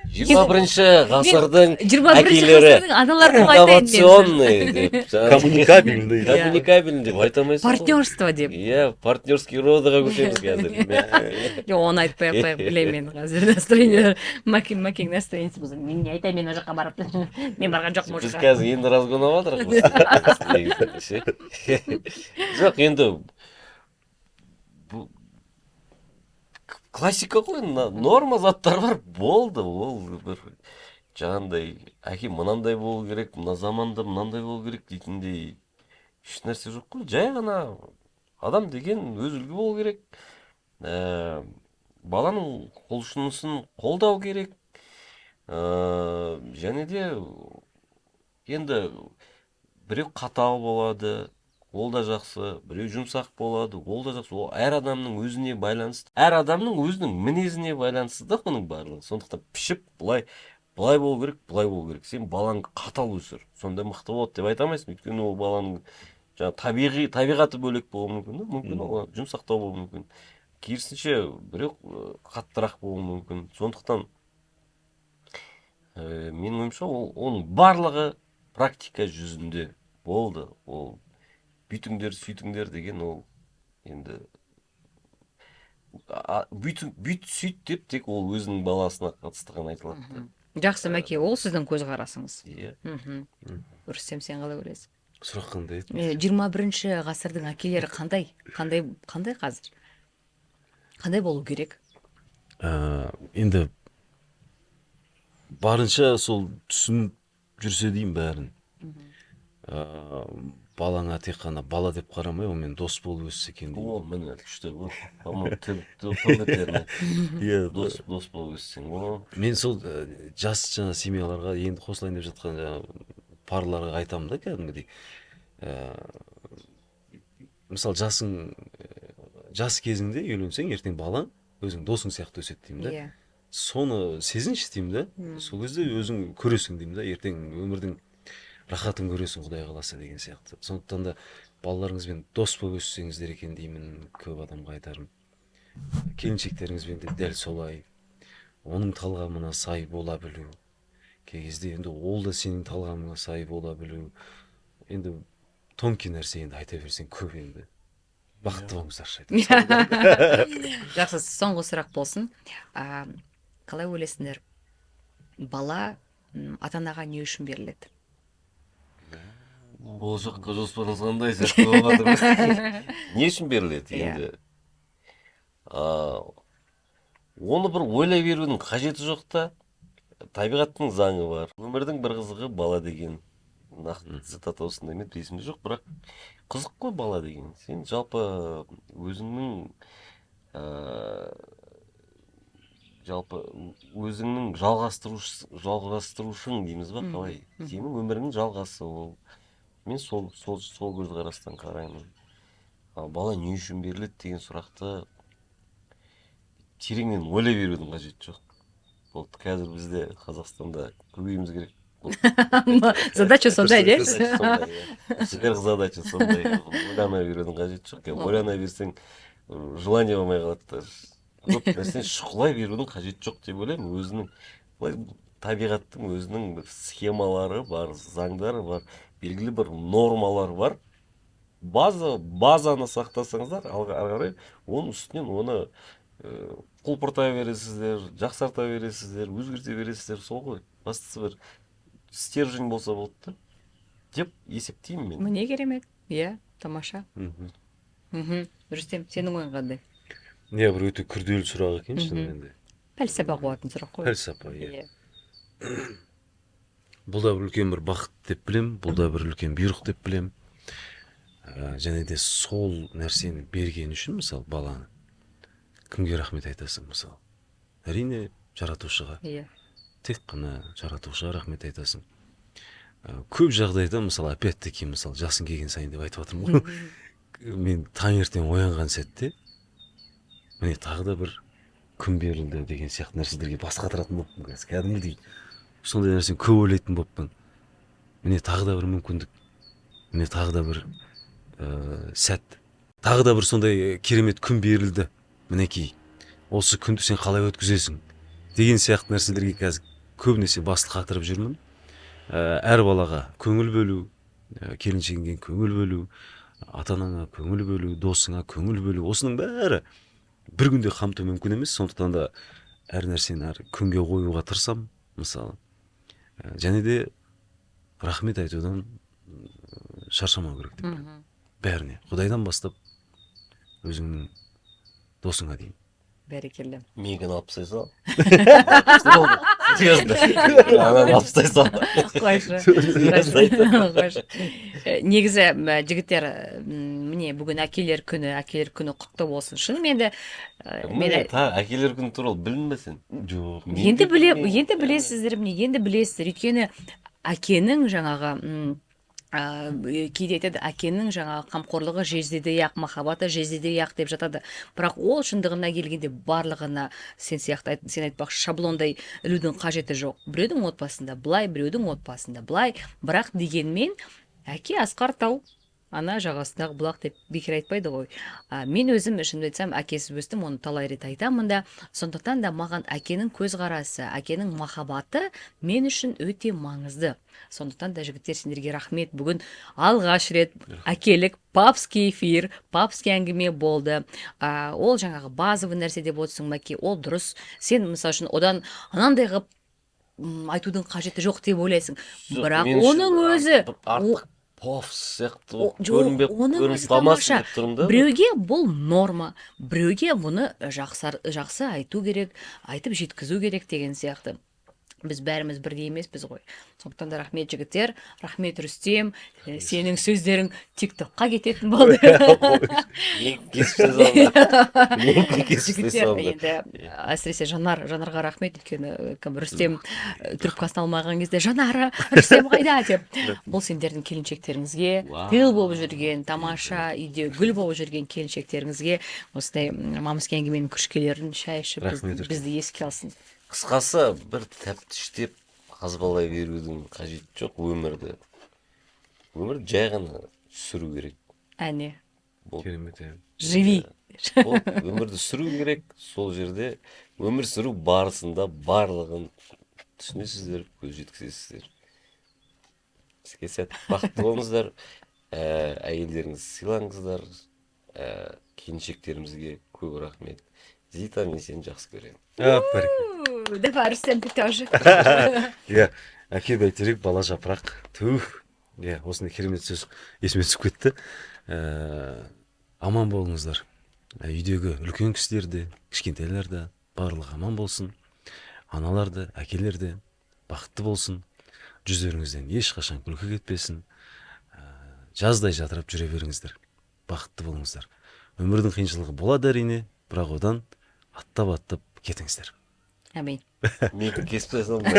21-ші ғасырдың әкелері инновационный деп, коммуникабельный деп айта алмайсың ғой. Партнерство деп. Иә, партнерский родыға көшеміз қазір. Оны айтпай білемін мен қазір настроение. Макин настроениесі болса, мен не айтайын, мен о жаққа барып, мен барған жоқпын ол жаққа. Біз қазір енді разгонап жатырық. Жоқ, енді классика ғой, норма заттар бар, болды, ол бір жаңағындай әке мынандай болу керек, мына заманда мынандай болу керек дейтіндей еш нәрсе жоқ қой. Жай ғана адам деген өз үлгі болу керек, баланың құлшынысын қолдау керек, және де енді біреу қатал болады, ол да жақсы, біреу жұмсақ болады, ол да жақсы. Ол әр адамның өзіне байланысты. Әр адамның өзінің мінезіне байланысты да оның барлығы. Сондықтан пішіп, бұлай болу керек, бұлай болу керек. Сен балаңды қатал өсір, сонда мықты болады деп айта алмайсың. Өйткені ол баланың табиғаты бөлек болуы мүмкін, мүмкін ол жұмсақтау болуы мүмкін. Керісінше біреу қаттырақ болуы мүмкін. Сондықтан менің ойымша оның барлығы практика жүзінде болды. Ол бүйтіңдер, сөйтіңдер деген ол енді бүйт сөйт деп тек ол өзінің баласына қатысты ғана айтылады. Жақсы, Мәке, ол сіздің көзқарасыңыз. Иә. Рүстем, сен қалай ойлайсың? Сұрақ қандай еді? 21-ші ғасырдың әкелері қандай қазір? Қандай болу керек? Енді барынша сол түсініп жүрсе деймін бәрін. Балаңа тек қана бала деп қарамай, онымен дос болып өссе екен деймін. О, міне күшті ғой. По-моему, түбітеріне Иә, дос болып өссең. мен сол жас жаңа семьяларға енді қосылайын деп жатқан жаңа парларға айтамын да кәдімгідей. Мысалы жас кезіңде үйленсең, ертең балаң өзің досың сияқты өседі деймін да. Иә. Соны сезінші деймін да. Сол кезде өзің көресің деймін да. Ертең өмірдің рахатын көресің, Құдай қаласа деген сияқты. Сондықтан да балаларыңызбен дос болып өссеңіздер екен деймін, көп адамға айтарым. Келіншектеріңізбен де дәл солай. Оның талғамына сай бола білу. Кей кезде енді ол да сенің талғамыңа сай бола білу. Енді тонкий нәрсе енді айта берсең көп енді. Бақытты болыңыздаршы айтамын. Жақсы, соңғы сұрақ болсын. Қалай ойлайсыңдар? Бала ата-анаға не үшін беріледі? Болашаққа жоспарыңыз қандай сияқты болып жатыр. Не үшін беріледі енді? Оны бір ойлай берудің қажеті жоқ та. Табиғаттың заңы бар. Өмірдің бір қызығы бала деген. Нақты цитата осындай ма есімде жоқ, бірақ қызық қой бала деген. Сен жалпы өзіңнің жалғастырушың дейміз ба, қалай? Сенің өміріңнің жалғасы ол. Мен сол көзқарастан қараймын. Бала не үшін беріледі деген сұрақты тереңнен ойлай берудің қажеті жоқ. Болды, қазір бізде Қазақстанда көбеюіміз керек. Задача сондай, де? Задача сондай. Ойлана берудің қажеті жоқ. Ойлана берсең, желание болмай қалады. Көп нәрсені шұқылай берудің қажеті жоқ деп ойлаймын. Өзінің табиғаттың өзінің бір схемалары бар, заңдары бар, белгілі бір нормалар бар. Базаны сақтасаңыздар, ары қарай оның үстінен оны құлпырта бересіздер, жақсарта бересіздер, өзгерте бересіздер, сол ғой. Бастысы бір стержень болса болды да, деп есептеймін мен. Міне керемет. Иә, тамаша. Рүстем, сенің ойың қандай? Не, бір өте күрделі сұрақ екен шынымен де. Пәлсапа қуатын сұрақ қой. Пәлсапа, иә. Бұл да бір үлкен бір бақыт деп білем, бұл да бір үлкен бұйрық деп білем. Және де сол нәрсені берген үшін, мысалы, баланы кімге рахмет айтасың, мысалы? Әрине, жаратушыға. Иә. Тек қана жаратушыға рахмет айтасың. Көп жағдайда, мысалы, опять-таки, мысалы, жасың келген сайын деп айтып жатырмын ғой. Мен таңертең оянған сәтте, міне тағы да бір күн берілді деген сияқты нәрселерге бас қатыратын болыппын қазір. Кәдімгідей сондай нәрсені көп ойлайтын болыппын. Міне тағы да бір мүмкіндік. Міне тағы да бір сәт. Тағы да бір сондай керемет күн берілді. Мінекей, осы күнді сен қалай өткізесің деген сияқты нәрселерге қазір көбінесе басты қатырып жүрмін. Әр балаға көңіл бөлу, келіншегіңе көңіл бөлу, ата-анаңа көңіл бөлу, досыңа көңіл бөлу, осының бәрі бір күнде қамту мүмкін емес. Сондықтан да әр нәрсені әр күнге қоюға тырысамын, мысалы. Және де рахмет айтудан шаршамау керек деп. Бәріне, Құдайдан бастап өзіңнің досыңа дейін. Бәрекелді. Мені алып тастай сал. Серьезно. Ананы алып тастай сал. Қойшы. Негізі жігіттер, міне бүгін әкелер күні құтты болсын. Шынымен де әкелер күні туралы білінбесін. Жоқ. Енді білесіздер, өйткені әкенің жаңағы кейде айтады, әкенің жаңағы қамқорлығы жездедей-ақ, махаббаты жездедей-ақ деп жатады. Бірақ ол шындығына келгенде барлығына сен айтпақшы шаблондай ілудің қажеті жоқ. Біреудің отбасында былай, біреудің отбасында былай, бірақ дегенмен әке Асқар тау, ана жағасындағы бұлақ деп бекер айтпайды ғой. Мен өзім шынымды айтсам, әкесіз өстім, оны талай рет айтамын да. Сондықтан да маған әкенің көзқарасы, әкенің махаббаты мен үшін өте маңызды. Сондықтан да жігіттер, сендерге рахмет. Бүгін алғаш рет әкелік папский эфир, папский әңгіме болды. Ол жаңағы базовый нәрсе деп отырсың, Мәке, ол дұрыс. Сен мысалы үшін одан анандай қылып айтудың қажеті жоқ деп ойлайсың. Бірақ оның өзі поф сияқты О, жоқ, көрінбей оның көрініп өзі қалмасын тамаша. деп тұрмын да. Біреуге бұл норма, біреуге бұны жақсы айту керек, айтып жеткізу керек деген сияқты. Біз бәріміз бірдей емеспіз ғой. Сондықтан да рахмет жігіттер, рахмет Рүстем, сенің сөздерің тиктокқа кететін болды. Мен кесіп салды. Мен кесіп Жігіттер салды. енді әсіресе жанарға рахмет, өйткені кім Рүстем трубкасын алмаған кезде жанары Рүстем қайда деп. Бұл сендердің келіншектеріңізге, тыл болып жүрген, тамаша үйде гүл болып жүрген келіншектеріңізге осындай мамыский әңгіменің күшкелерін шай ішіп Рахмет, бізді еске алсын. Қысқасы бір тәптіштеп қазбалай берудің қажеті жоқ өмірді. Өмірді жай ғана сүру керек. Әне, Керемет, иә. живи. Ол өмірді сүру керек. Сол жерде өмір сүру барысында барлығын түсінесіздер, көз жеткізесіздер. Сізге сәт бақытты болыңыздар. Әйелдеріңізді сыйлаңыздар. Келіншектерімізге көп рахмет. Зита, мен сені жақсы көремін. Давай, Рүстем, ты тоже. Иә, әке бәйтерек, бала жапырақ. Тух. Иә, осындай керемет сөз есіме түсіп кетті. Аман болыңыздар. Үйдегі үлкен кісілер де, кішкентайлар да барлығы аман болсын. Аналар да, әкелер де бақытты болсын. Жүздеріңізден ешқашан күлкі кетпесін. Жаздай жатырап жүре беріңіздер. Бақытты болыңыздар. Өмірдің қиыншылығы болады әрине, бірақ одан аттап кетіңіздер. Әмин. Мен кесіп салдым.